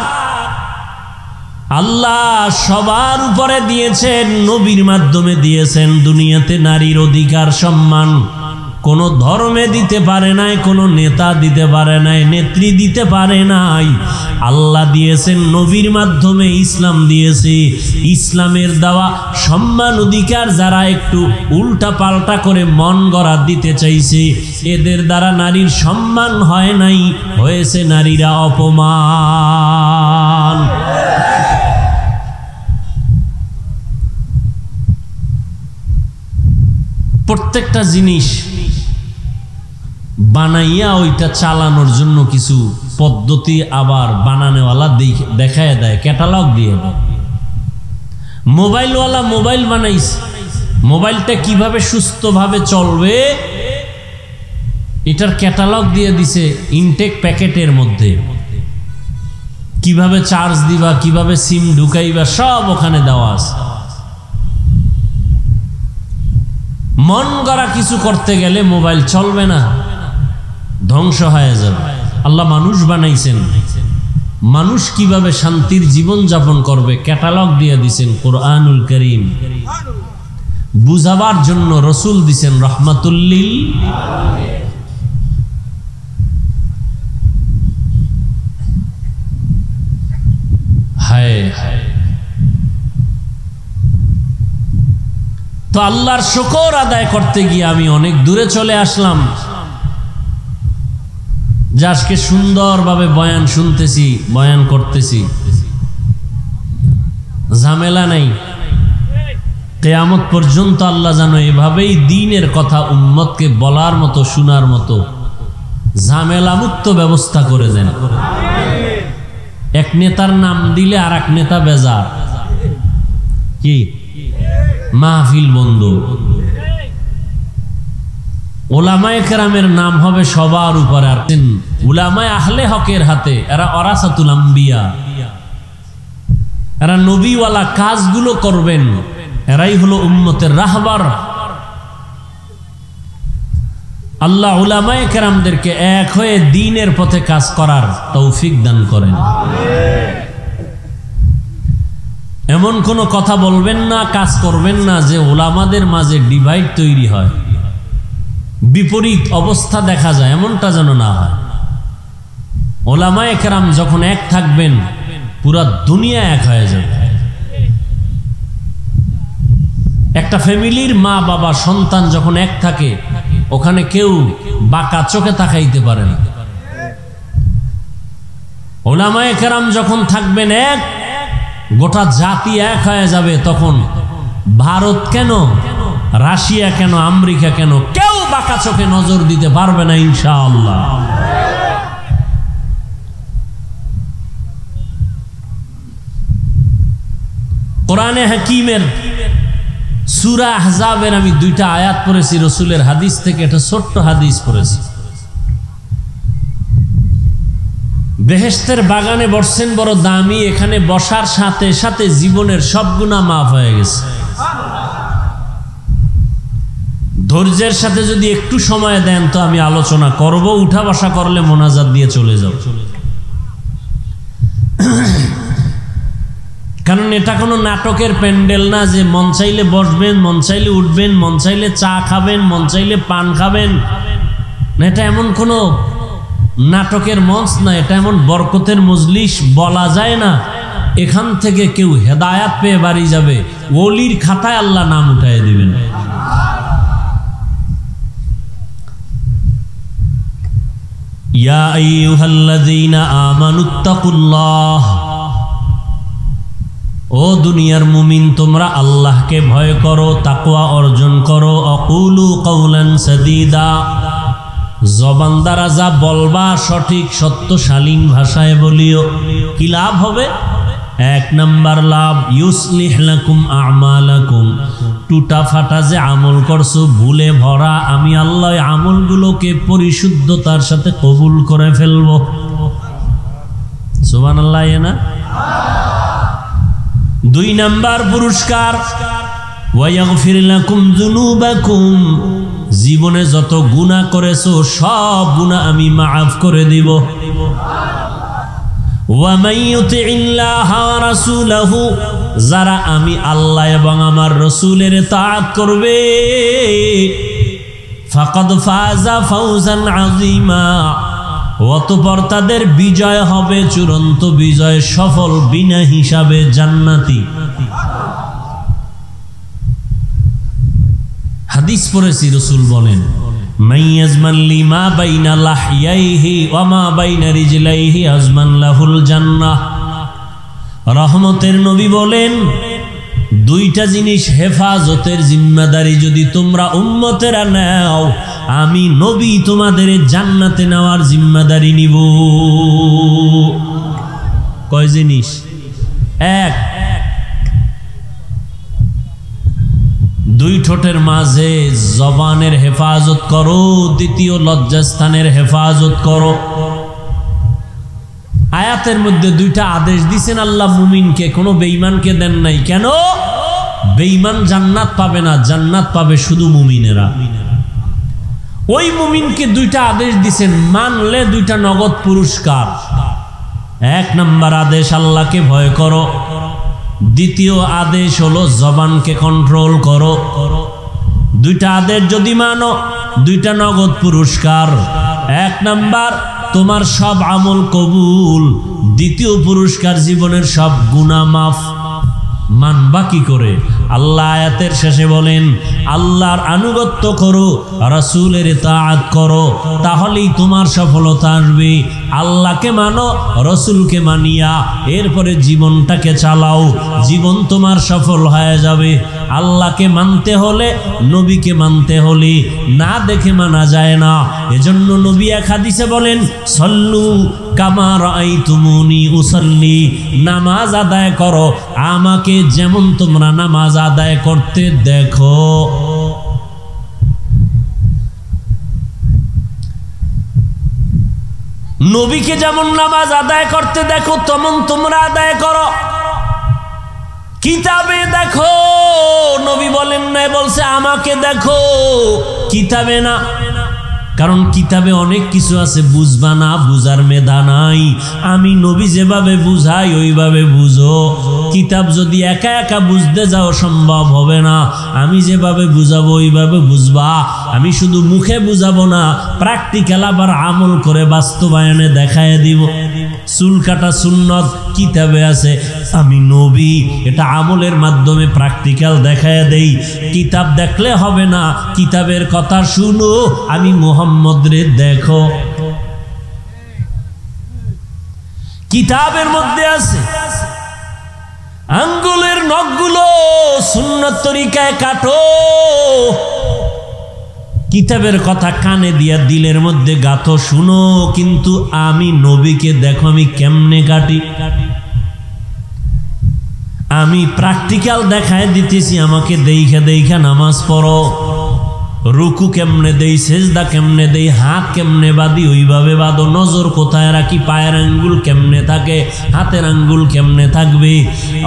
আল্লাহ সবার উপরে দিয়েছেন, নবীর মাধ্যমে দিয়েছেন। দুনিয়াতে নারীর অধিকার সম্মান কোনো ধর্মে দিতে পারে নাই, কোনো নেতা দিতে পারে নাই, নেত্রী দিতে পারে নাই। আল্লাহ দিয়েছেন নবীর মাধ্যমে, ইসলাম দিয়েছে। ইসলামের দেওয়া সম্মান অধিকার যারা একটু উল্টা পাল্টা করে মন গড়া দিতে চাইছে, এদের দ্বারা নারীর সম্মান হয় নাই, হয়েছে নারীরা অপমান। প্রত্যেকটা জিনিস বানাইয়া ওইটা চালানোর জন্য কিছু পদ্ধতি আবার বানানোওয়ালা দেখায় দেয়, ক্যাটালগ দিয়ে দেয়। মোবাইলওয়ালা মোবাইল বানাইছে, মোবাইলটা কিভাবে সুস্থভাবে চলবে এটার ক্যাটালগ দিয়ে দিছে ইনটেক প্যাকেটের মধ্যে। কিভাবে চার্জ দিবা, কিভাবে সিম ঢুকাইবা, সব ওখানে দেওয়া আছে। মন গড়া কিছু করতে গেলে মোবাইল চলবে না, ধ্বংস হয়ে যাবে। আল্লাহ মানুষ বানাইছেন, মানুষ কিভাবে শান্তির জীবন যাপন করবে ক্যাটালগ দিয়ে দিছেন কোরআনুল কারীম। বুঝাবার জন্য রসুল দিছেন রহমাতুল্লিল আলামিন। হায় তো আল্লাহর শুকর আদায় করতে গিয়ে আমি অনেক দূরে চলে আসলাম, যে আজকে সুন্দরভাবে বয়ান শুনতেছি, বয়ান করতেছি, ঝামেলা নাই। কিয়ামত পর্যন্ত আল্লাহ যেন এভাবেই দ্বীনের কথা উম্মতকে বলার মতো, শোনার মতো ঝামেলা মুক্ত ব্যবস্থা করে দেন। এক নেতার নাম দিলে আর এক নেতা বেজার, কি মাহফিল বন্ধ। উলামায়ে কেরামের নাম হবে সবার উপরে, আর উলামায়ে আহলে হকের হাতে। এরা ওয়ারাসাতুল আম্বিয়া, এরা নবীওয়ালা কাজগুলো করবেন, এরাই হলো উম্মতের রাহবার। আল্লাহ উলামায়ে কেরামদেরকে এক হয়ে দ্বীনের পথে কাজ করার তৌফিক দান করেন। এমন কোনো কথা বলবেন না, কাজ করবেন না যে উলামাদের মাঝে ডিভাইড তৈরি হয়, বিপরীত অবস্থা দেখা যায়, এমনটা যেন না হয়। উলামায়ে কেরাম যখন এক থাকবেন, পুরা দুনিয়া এক হয়ে যাবে। একটা ফ্যামিলির মা বাবা সন্তান যখন এক থাকে, ওখানে কেউ বাঁকা চোখে তাকাইতে পারে না। উলামায়ে কেরাম যখন থাকবেন এক, গোটা জাতি এক হয়ে যাবে। তখন ভারত কেন, রাশিয়া কেন, আমেরিকা কেন, কেউ বাঁকা চোখে নজর দিতে পারবে না ইনশাআল্লাহ। কোরআনে হাকিমের সূরা আহজাবের আমি দুইটা আয়াত পড়েছি রসুলের হাদিস থেকে, একটা ছোট্ট হাদিস পড়েছি। বেহেশতের বাগানে বসছেন বড় দামি, এখানে বসার সাথে সাথে জীবনের সব গুনাহ মাফ হয়ে গেছে। ধৈর্যের সাথে যদি একটু সময় দেন তো আমি আলোচনা করব, উঠা বসা করলে মোনাজাত দিয়ে চলে যাও। কারণ এটা কোনো নাটকের প্যান্ডেল না যে মন চাইলে বসবেন, মন চাইলে উঠবেন, মন চাইলে চা খাবেন, মন চাইলে পান খাবেন না। এটা এমন কোনো নাটকের মঞ্চ না, এটা এমন বরকতের মজলিস বলা যায় না। এখান থেকে কেউ হেদায়াত পেয়ে বাড়ি যাবে, ওলির খাতায় আল্লাহ নাম উঠায় দিবেন। ইয়া আইয়ুহাল্লাযীনা আমানুত্তাকুল্লাহ, ও দুনিয়ার মুমিন তোমরা আল্লাহকে ভয় করো, তাকওয়া অর্জন করো। আকুলু কাওলান সাদীদা, জবান দ্বারা যা বলবা সঠিক সত্য শালীন ভাষায় বলিও। কি লাভ হবে? এক নাম্বার লাভ, ইউসলিহ লাকুম আমালাকুম, টুটা ফাটা যে আমল করছো ভুলে ভরা, আমি আল্লাহ আমলগুলোকে পরিশুদ্ধতার সাথে কবুল করে ফেলবো। সুবহানাল্লাহ না? দুই নাম্বার পুরস্কার, ওয়ায়াগফির লাকুম যুনুবাকুম, জীবনে যত গুনাহ করেছো সব গুনাহ আমি মাফ করে দিব। ওয়া মান ইউতিইল্লাহা ওয়া রাসূলাহু, যারা আমি আল্লাহ এবং আমার রাসূলের তাআত করবে, ফাকাদ ফাযা ফাওজান আযীমা, অতঃপর তাদের বিজয় হবে চূড়ান্ত বিজয়, সফল বিনা হিসাবে জান্নাতি। হাদিস পড়েছি, রাসূল বলেন মাইয়াজমান লিমা বাইনা লাহইয়াইহি ওয়া মা বাইনা রিজলাইহি আজমান লাহুল জান্নাহ। রহমতের নবী বলেন দুইটা জিনিস হেফাজতের জিম্মাদারি যদি তোমরা উম্মতেরা নাও, আমি নবী তোমাদের জান্নাতে নেওয়ার জিম্মাদারি নিব। কয় জিনিস? এক, দুই ঠোঁটের মাঝে জবানের হেফাজত করো। দ্বিতীয়, লজ্জাস্থানের হেফাজত করো। আয়াতের মধ্যে দুইটা আদেশ দিছেন আল্লাহ মুমিনকে, কোনো বেঈমানকে দেন নাই। কেন? বেঈমান জান্নাত পাবে না, জান্নাত পাবে শুধু মুমিনেরা। ওই মুমিনকে দুইটা আদেশ দিছেন, মানলে দুইটা নগদ পুরস্কার। এক নাম্বার আদেশ আল্লাহকে ভয় করো, দ্বিতীয় আদেশ হলো জবানকে কন্ট্রোল করো। দুইটা আদেশ যদি মানো, দুইটা নগদ পুরস্কার। এক নাম্বার তোমার সব আমল কবুল, দ্বিতীয় পুরস্কার জীবনের সব গুনাহ মাফ। মানবা কি করে? আল্লাহ আয়াতের শেষে বলেন আল্লাহর আনুগত্য করো, রাসূলের ইতাআত করো, তাহলেই তোমার সফলতা আসবে। আল্লাহকে মানো, রাসূলকে মানিয়া এরপরে জীবনটাকে চালাও, জীবন তোমার সফল হয়ে যাবে। আল্লাহকে মানতে হলে, নবীকে মানতে হলে না দেখে মানা যায় না। এজন্য নবী এক হাদিসে বলেন সল্লু কামা রাআইতুমুনি উসাল্লি, নামাজ আদায় করো আমাকে যেমন তোমরা নামাজ আদায় করতে দেখো। নবীকে যেমন নামাজ আদায় করতে দেখো তেমন তোমরা আদায় করো। কিতাবে দেখো, নবী বলেন নাই, বলছে আমাকে দেখো। কিতাবে না, কারণ কিতাবে অনেক কিছু আছে বুঝবা না, বুঝার মেধা নাই। আমি নবী যেভাবে বুঝাই ওইভাবে বুঝো। কিতাব যদি একা একা বুঝতে যাও সম্ভব হবে না, আমি যেভাবে বুঝাবো ওইভাবে বুঝবা। আমি শুধু মুখে বুঝাবো না, প্র্যাকটিক্যাল আবার আমল করে বাস্তবায়নে দেখায় দিব। চুল কাটা সুন্নত কিতাবে আছে, আমি নবী এটা আমলের মাধ্যমে প্র্যাকটিক্যাল দেখায় দেই। কিতাব দেখলে হবে না, কিতাবের কথা শুনো, আমি মুহাম্মদ রে দেখো। কিতাবের মধ্যে আছে আঙ্গুলের নখগুলো সুন্নত তরিকায় কাটো। কিতাবের কথা কানে দিয়া দিলের মধ্যে গাথো, শুনো, কিন্তু আমি নবীকে দেখো আমি কেমনে কাটি। আমি প্র্যাকটিক্যাল দেখায় দিতেছি, আমাকে দেইখা দেইখা নামাজ পড়ো। রুকু কেমনে দেই, সেজদা কেমনে দেই, হাত কেমনে বাঁধি ওইভাবে বাঁধো। নজর কোথায় রাখি, পায়ের আঙ্গুল কেমনে থাকে, হাতের আঙ্গুল কেমনে থাকবে।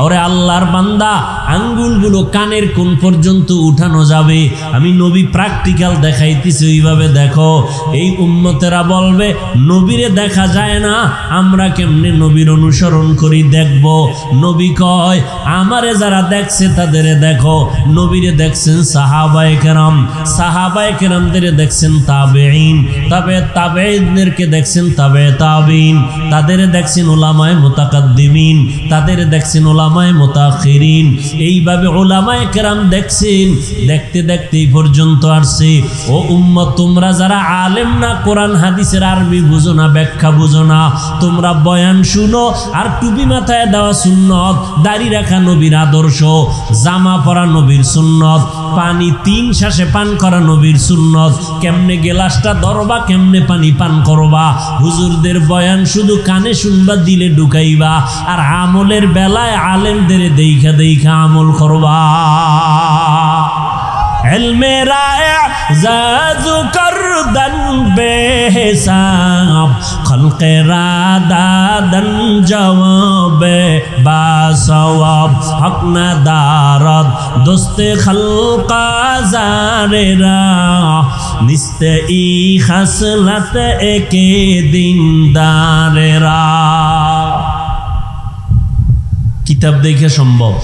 ওরে আল্লাহর বান্দা, আঙ্গুলগুলো কানের কোন পর্যন্ত উঠানো যাবে, আমি নবী প্র্যাকটিক্যাল দেখাইতেছি, ওইভাবে দেখো। এই উম্মতেরা বলবে নবীরে দেখা যায় না, আমরা কেমনে নবীর অনুসরণ করি দেখব। নবী কয় আমারে যারা দেখছে তাদের দেখো। নবীরে দেখছেন সাহাবায়ে কেরাম, সাহাবায়ে কেরামদের দেখছেন তাবেঈন, তাবেঈনদেরকে দেখছেন তাবেঈন, তাদের দেখছেন উলামায়ে মুতাকাদ্দিমিন, তাদের দেখছেন উলামায়ে মুতাখিরিন। এইভাবে উলামায়ে কেরাম দেখছেন, দেখতে দেখতে এই পর্যন্ত আসছে। ও উম্মত, তোমরা যারা আলেম না, কোরআন হাদিসের আরবি বুঝো না, ব্যাখ্যা বুঝো না, তোমরা বয়ান শুনো আর টুপি মাথায় দেওয়া সুন্নত, দাড়ি রাখা নবীর আদর্শ, জামা পরা নবীর সুন্নত, পানি 3 শ্বাসে পান করা নবীর সুন্নত, কেমনে গেলাসটা ধরবা, কেমনে পানি পান করবা। হুজুরদের বয়ান শুধু কানে শুনবা, দিলে ঢুকাইবা, আর আমলের বেলায় আলেমদের দেইখা দেইখা আমল করবা। ইলমে রায়ে জাদু করদন বেহিসাব, খলকে রাদাদন জওয়াবে বাসওয়াব, হক না দারদ দোস্তে খলকা জারেরা, নিস্তে ই খাসলত একে দিনদারেরা। কিতাব দেখে সম্ভব,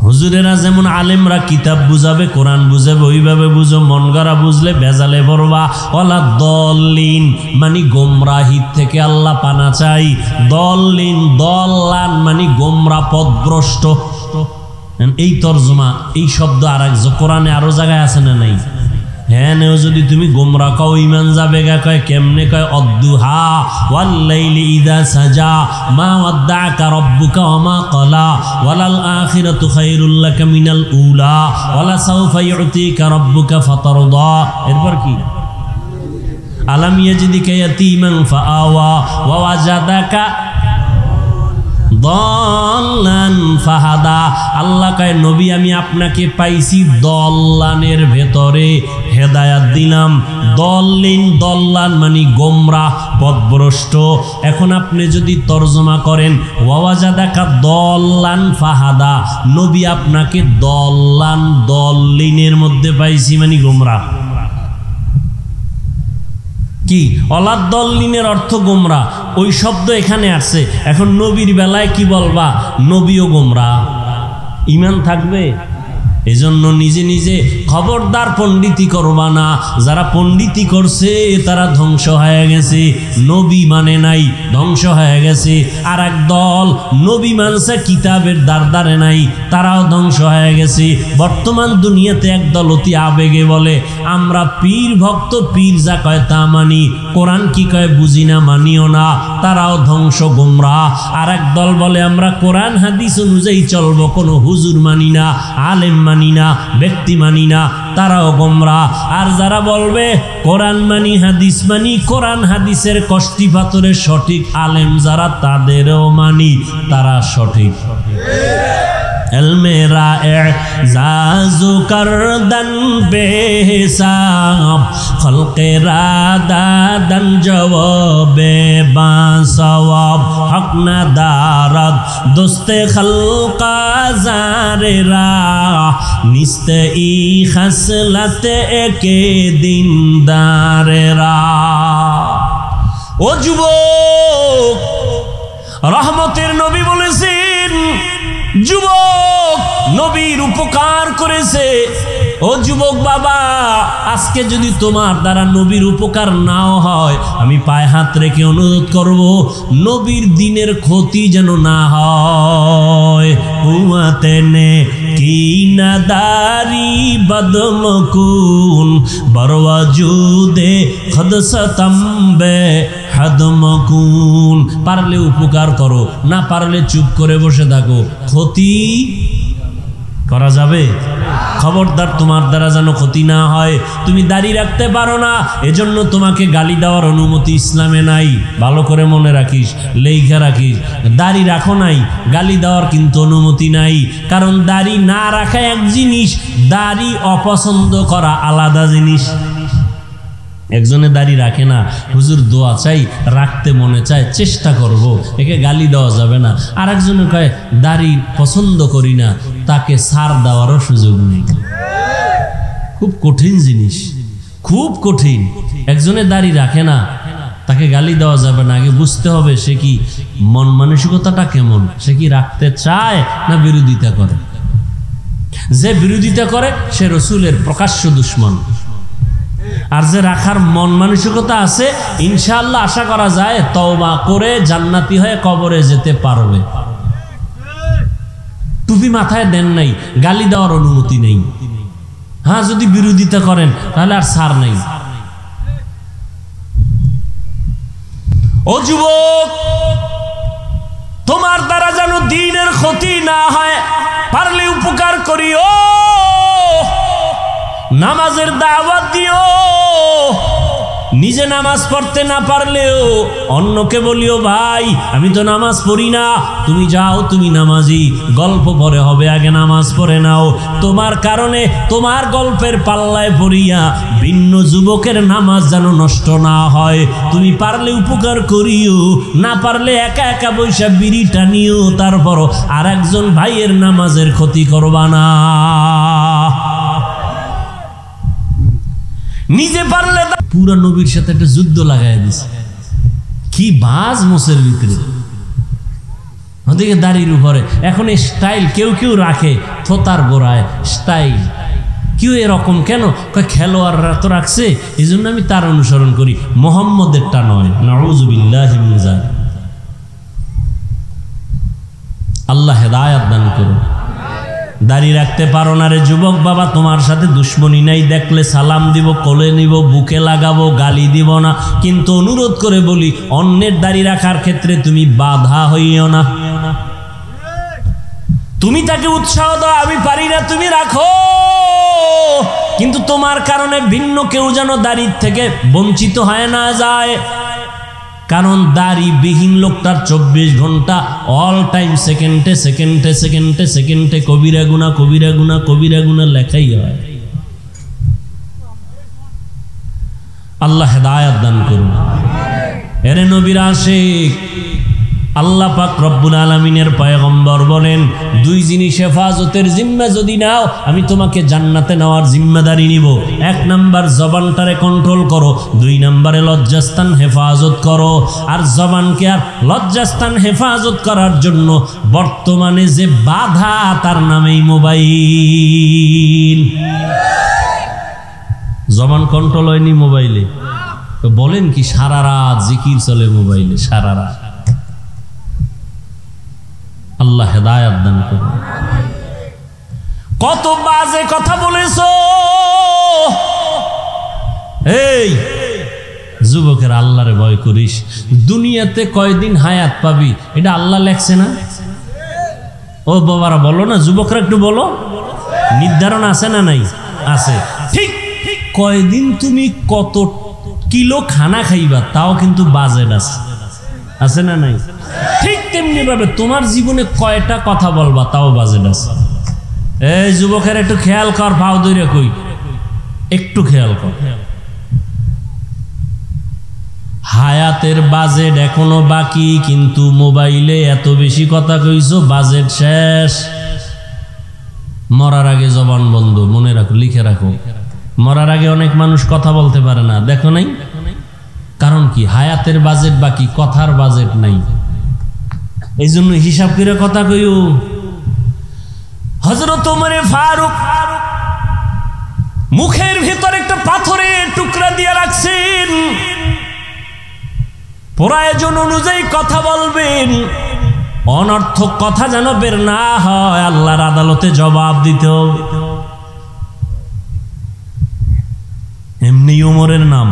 হুজুরেরা যেমন আলেমরা কিতাব বুঝাবে, কোরআন বুঝাবে, ওইভাবে বুঝো। মন গড়া বুঝলে বেজালে পড়বা। ওয়ালা দল্লিন মানে গোমরাহির থেকে আল্লাহ পানা চাই। দল্লিন দল্লান মানে গোমরা পথভ্রষ্ট। এই তর্জমা, এই শব্দ আর এক কোরআনে আরো জায়গায় আছে না নাই? হ্যাঁ, নেও যদি তুমি গোমরা কও ঈমান যাবে গা। কয় কেমনে? কয় অদ্দুহা ওয়াল লাইলি ইযা সাজা মা ওয়াদ্দাকা রাব্বুকা ওয়া মা ক্বালা ওয়ালাল আখিরাতু খায়রুল লাকা মিনাল উলা ওয়ালা সাওফা ইউতিকা রাব্বুকা ফাতারদা। এরপর কি? আলাম ইয়াজিদিকা ইয়াতীমান ফাআওয়া ওয়া ওয়াজাদাকা দল্লান ফাহাদা। আল্লাহ কয় নবী আমি আপনাকে পাইছি দল্লানের ভেতরে, হেদায়াত দিলাম। দল্লিন দল্লান মানে গোমরাহ পথভ্রষ্ট। এখন আপনি যদি তর্জমা করেন ওয়াজাদাকা দল্লান ফাহাদা, নবী আপনাকে দল্লান দল্লিনের মধ্যে পাইছি মানে গোমরাহ। কি অলাদ্দল্লিনের অর্থ গোমরা, ওই শব্দ এখানে আসছে। এখন নবীর বেলায় কি বলবা? নবীও গোমরা, ঈমান থাকবে? এজন্য নিজে নিজে খবরদার পণ্ডিতি করবা না। যারা পণ্ডিতি করছে তারা ধ্বংস হয়ে গেছে, নবী মানে নাই, ধ্বংস হয়ে গেছে। আর এক দল নবী মানছে, কিতাবের দ্বারে নাই, তারাও ধ্বংস হয়ে গেছে। বর্তমান দুনিয়াতে একদল অতি আবেগে বলে আমরা পীর ভক্ত, পীর যা কয় তা মানি, কোরআন কি কয় বুঝি না, মানিও না, তারাও ধ্বংস, গোমরাহ। আর এক দল বলে আমরা কোরআন হাদিস অনুযায়ী চলবো, কোনো হুজুর মানি না, আলেম মানি না, ব্যক্তি মানি না, তারাও গোমরাহ। আর যারা বলবে কোরআন মানি, হাদিস মানি, কোরআন হাদিসের কষ্টি পাথরের সঠিক আলেম যারা, তাদেরও মানি, তারা সঠিক। মেরা এজাজু করদন বেহিসাব খলকেরা দাদন জওয়াবে বাসওয়াব হক না দারদ দোস্তে খলকা জারেরা নিস্তে ই খসলত একে দিনদারেরা। ও যুবক, রহমতের নবী বলেছেন যুবক নবীর উপকার করেছে। ও যুবক বাবা, আজকে যদি তোমার দ্বারা নবীর উপকার নাও হয়, আমি পায়ে হাত রেখে অনুরোধ করব নবীর দিনের ক্ষতি যেন না হয়। হুয়াতেনে কি নাদারি বদমকুন বরওয়াজুদে খদসতম্বে হাদমকুন। পারলে উপকার করো, না পারলে চুপ করে বসে থাকো। ক্ষতি করা যাবে? খবরদার তোমার দ্বারা যেন ক্ষতি না হয়। তুমি দাড়ি রাখতে পারো না, এজন্য তোমাকে গালি দেওয়ার অনুমতি ইসলামে নাই। ভালো করে মনে রাখিস, লেখা রাখিস। দাড়ি রাখো নাই, গালি দেওয়ার কিন্তু অনুমতি নাই। কারণ দাড়ি না রাখা এক জিনিস, দাড়ি অপছন্দ করা আলাদা জিনিস। একজনে দাড়ি রাখে না, হুজুর দোয়া চাই, রাখতে মনে চায়, চেষ্টা করব, একে গালি দেওয়া যাবে না। আর একজনে কয় দাড়ি পছন্দ করি না, তাকে ছাড় দেওয়ারও সুযোগ নেই। খুব কঠিন জিনিস, খুব কঠিন। একজনে দাড়ি রাখে না, তাকে গালি দেওয়া যাবে না। আগে বুঝতে হবে সে কি মন মানসিকতাটা কেমন, সে কি রাখতে চায় না বিরোধিতা করে। যে বিরোধিতা করে সে রসুলের প্রকাশ্য দুশমন। আর যে রাখার মন মানসিকতা আছে, ইনশাআল্লাহ আশা করা যায় তওবা করে জান্নাতি হয়ে কবরে যেতে পারবে। টুপি মাথায় দেন নাই, গালি দেওয়ার অনুমতি নেই। হ্যাঁ, যদি বিরোধিতা করেন তাহলে আর ছাড় নেই। ও যুবক, তোমার দ্বারা যেন দ্বীনের ক্ষতি না হয়, পারলে উপকার করিও, নামাজের দাওয়াত দিও। নিজে নামাজ পড়তে না পারলেও অন্যকে বলিও ভাই আমি তো নামাজ পড়ি না, তুমি যাও, তুমি নামাজি, গল্প পরে হবে, আগে নামাজ পড়ে নাও। তোমার কারণে তোমার গল্পের পাল্লায় পড়িয়া ভিন্ন যুবকের নামাজ যেন নষ্ট না হয়। তুমি পারলে উপকার করিও, না পারলে একা একা বৈশা বিড়ি টানিও, তারপরও আর একজন ভাইয়ের নামাজের ক্ষতি করবা না। নিজে পারলে পুরা নবীর সাথে একটা যুদ্ধ লাগাই দিছে। কি বাজ মোসের ভিতরে, ওদিকে দাড়ির উপরে এখন স্টাইল কেউ কেউ রাখে থোতার গোড়ায় স্টাইল, কেউ এরকম কেন, খেলোয়াড়রা তো রাখছে এই জন্য আমি তার অনুসরণ করি, মোহাম্মদেরটা নয়। নাউযুবিল্লাহি মিন যালিক। আল্লাহ হেদায়েত দান করুন। দাড়ি রাখতে পারো না রে যুবক বাবা, তোমার সাথে দুশ্মনী নাই, দেখলে সালাম দিব, কোলে নিব, বুকে লাগাবো, গালি দিব না, কিন্তু অনুরোধ করে বলি অন্যের দাড়ি রাখার ক্ষেত্রে তুমি বাধা হইও না। তুমি তাকে উৎসাহ দাও, আমি পারি না তুমি রাখো, কিন্তু তোমার কারণে ভিন্ন কেউ যেন দাড়ির থেকে বঞ্চিত হয় না যায়। কারণ দাড়ি বিহীন লোকটার 24 ঘন্টা অল টাইম সেকেন্ডে সেকেন্ডে সেকেন্ডে সেকেন্ডে কবিরা গুনাহ কবিরা গুনাহ কবিরা গুনাহ লেখাই হয়। আল্লাহ হেদায়েত দান করুন। এরে নবীর আশিক, আল্লাহ পাক রব্বুল আলামিনের পয়গম্বর বলেন, দুই জিনিস হেফাজতের জিম্মা যদি নাও, আমি তোমাকে জান্নাতে নেওয়ার জিম্মাদারি নিব। 1 নাম্বার জবানটারে কন্ট্রোল করো, 2 নাম্বারে লজ্জাস্থান হেফাজত করো। আর জবানকে আর লজ্জাস্থান হেফাজত করার জন্য বর্তমানে যে বাধা, তার নামেই মোবাইল। জবান কন্ট্রোল হয়নি মোবাইলে, বলেন কি সারা রাত জিকির চলে মোবাইলে, সারা রাত। আল্লাহ হেদায়েত দান করুন। কত বাজে কথা বলেছো। এই যুবকের আল্লাহরে ভয় করিস, দুনিয়াতে কয়দিন হায়াত পাবি এটা আল্লাহ লেখছে না? ও বাবারা বলো না, যুবকরা একটু বলো, নির্ধারণ আছে না নাই? আছে। ঠিক কয়দিন তুমি কত কিলো খানা খাইবা তাও কিন্তু বাজেট আছে না নাই? ঠিক তেমনি ভাবে তোমার জীবনে কয়টা কথা বলবা তাও বাজেট আছে। এই যুবকের একটু খেয়াল কর, ভাও দইরা কই, একটু খেয়াল কর। হায়াতের বাজেট এখনো বাকি, কিন্তু মোবাইলে এত বেশি কথা কইছো, বাজেট শেষ। মরার আগে জবান বন্ধ, মনে রাখো, লিখে রাখো। মরার আগে অনেক মানুষ কথা বলতে পারে না, দেখো নাই? কারণ কি? হায়াতের বাজেট বাকি, কথার বাজেট নাই। এই জন্য হিসাব করে কথা কইও। হযরত ওমর ফারুক মুখের ভিতর একটা পাথরের টুকরা দিয়ে রাখছেন, প্রয়োজন অনুযায়ী কথা বলবেন, অনর্থক কথা যেন বের না হয়, আল্লাহর আদালতে জবাব দিতে হবে। এমনি ওমরের নাম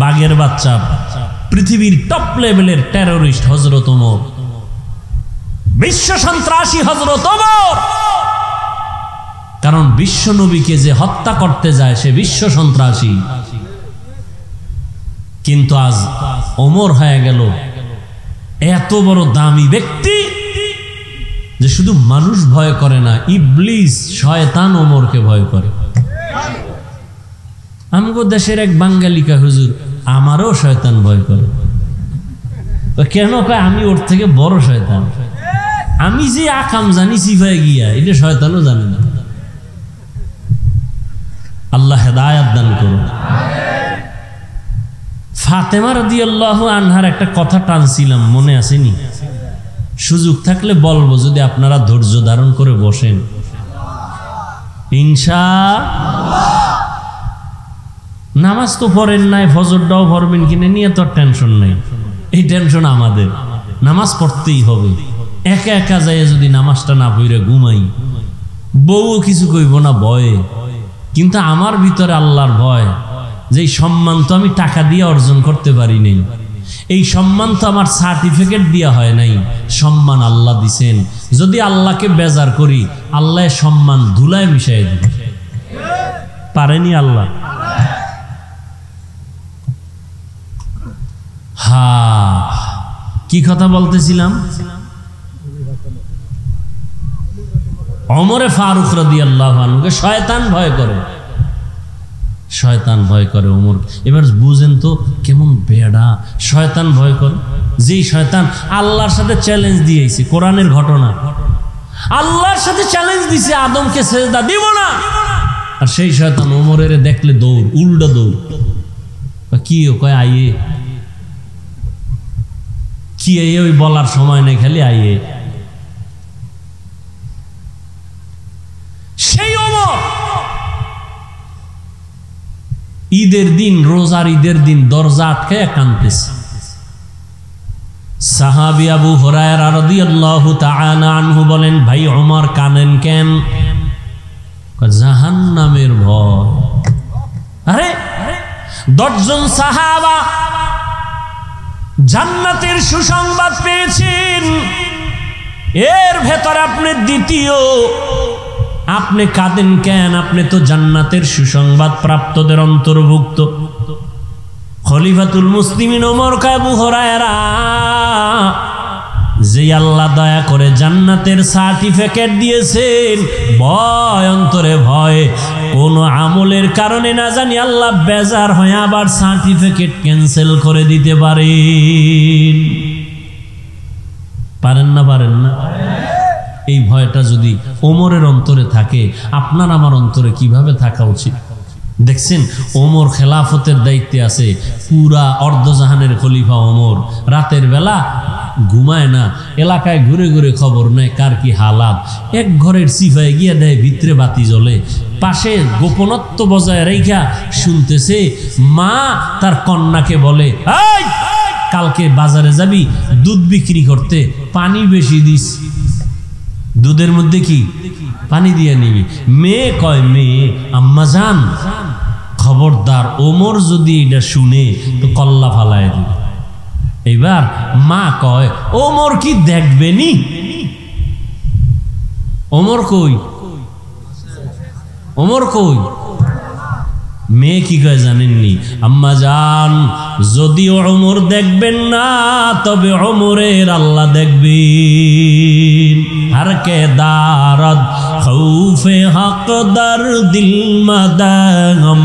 বাঘের বাচ্চা, পৃথিবীর টপ লেভেলের টেরোরিস্ট হযরত ওমর, বিশ্ব সন্ত্রাসী হযরত ওমর। কারণ বিশ্ব নবীকে যে হত্যা করতে যায় সে বিশ্ব সন্ত্রাসী। কিন্তু আজ ওমর হয়ে গেল এত বড় দামি ব্যক্তি যে শুধু মানুষ ভয় করে না, ইবলিস শয়তান ওমরকে ভয় করে। আমগো দেশের এক বাঙালি কা হুজুর, আমারও শয়তান ভয় করে। কেন কয়? আমি ওর থেকে বড় শয়তান, আমি যে আকাম জানি সিফায় গিয়া, এটা শয়তানও জানে না। আল্লাহ হেদায়েত দান করুন। ফাতেমা রাদিয়াল্লাহু আনহার একটা কথা টানছিলাম, মনে আসেনি? সুযোগ থাকলে বলবো, যদি আপনারা ধৈর্য ধারণ করে বসেন ইনশাআল্লাহ। নামাজ তো পড়েন নাই, ফজরটাও পড়বেন কিনে নিয়ে তো টেনশন নাই, এই টেনশন আমাদের। নামাজ পড়তেই হবে। একা একা যায় যদি নামাজটা না পড়ে ঘুমাই, বউও কিছু কইব না ভয়ে, কিন্তু আমার ভিতরে আল্লাহর ভয়, যে সম্মান তো আমি টাকা দিয়ে অর্জন করতে পারি নাই, এই সম্মান তো আমার সার্টিফিকেট দেওয়া হয় নাই, সম্মান আল্লাহ দিছেন। যদি আল্লাহকে বেজার করি, আল্লাহ সম্মান ধুলায় মিশাই দিবে, পারেনি আল্লাহ? কি কথা বলতেছিলাম? ওমরে ফারুক রাদিয়াল্লাহু আনহুকে শয়তান ভয় করে, শয়তান ভয় করে ওমর। এবার বুঝেন তো কেমন বেড়া শয়তান ভয় করে। যেই শয়তান আল্লাহর সাথে চ্যালেঞ্জ দিয়েছে, কোরআনের ঘটনা, আল্লাহর সাথে চ্যালেঞ্জ দিছে আদমকে সেজদা দিব না, আর সেই শয়তান ওমরের দেখলে দৌড়, উল্টা দৌড়। কি কয়? আইয়ে কি ওই বলার সময় নেই, খালি আইয়ে। সেই ওমর ঈদের দিন, রোজার ঈদের দিন দরজা আটকায় কাঁদতেছে। সাহাবী আবু হুরায়রা রাদিয়াল্লাহু তাআলা আনহু বলেন, ভাই ওমর কানেন কেন? জাহান্নামের ভয়। আরে 10 জন সাহাবা জান্নাতের সুসংবাদ পেয়েছেন, এর ভেতরে আপনি দ্বিতীয়, আপনি কাঁদেন কেন? আপনি তো জান্নাতের সুসংবাদ প্রাপ্তদের অন্তর্ভুক্ত। খলিফাতুল মুসলিমিন ওমর কয়, আবু হুরায়রা, যে আল্লাহ দয়া করে জান্নাতের সার্টিফিকেট দিয়েছেন, ভয় অন্তরে ভয়, কোন আমলের কারণে না জানি আল্লাহ বেজার হয়ে আবার সার্টিফিকেট ক্যান্সেল করে দিতে পারেন। পারেন না? পারেন না? এই ভয়টা যদি ওমরের অন্তরে থাকে, আপনার আমার অন্তরে কিভাবে থাকা উচিত? দেখছেন, ওমর খেলাফতের দায়িত্বে আছে, পুরা অর্ধজাহানের খলিফা ওমর রাতের বেলা ঘুমায় না, এলাকায় ঘুরে ঘুরে খবর নেয় কার কি হালাত। এক ঘরের সিফায় গিয়ে দেয় ভিতরে বাতি জ্বলে, পাশে গোপনত্ব বজায় রেখা শুনতেছে মা তার কন্যাকে বলে, এই কালকে বাজারে যাবি দুধ বিক্রি করতে, পানি বেশি দিস, দুধের মধ্যে কি পানি দিয়ে নিবি। মেয়ে কয়, মেয়ে আম্মা জান খবরদার, ওমর যদি এটা শুনে তো কল্লা ফালায় দিবে। এইবার মা কয়, ওমর কি দেখবেনি? ওমর কই? ওমর কই? মেয়ে কি কয় জানেননি? আম্মা জান, যদিও ওমর দেখবেন না, তবে ওমরের আল্লাহ দেখবেন। हर के दारद खौफे हक दर दिल मदगम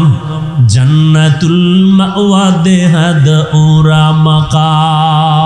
जन्नतुल मअवा देहद उरा मकाम।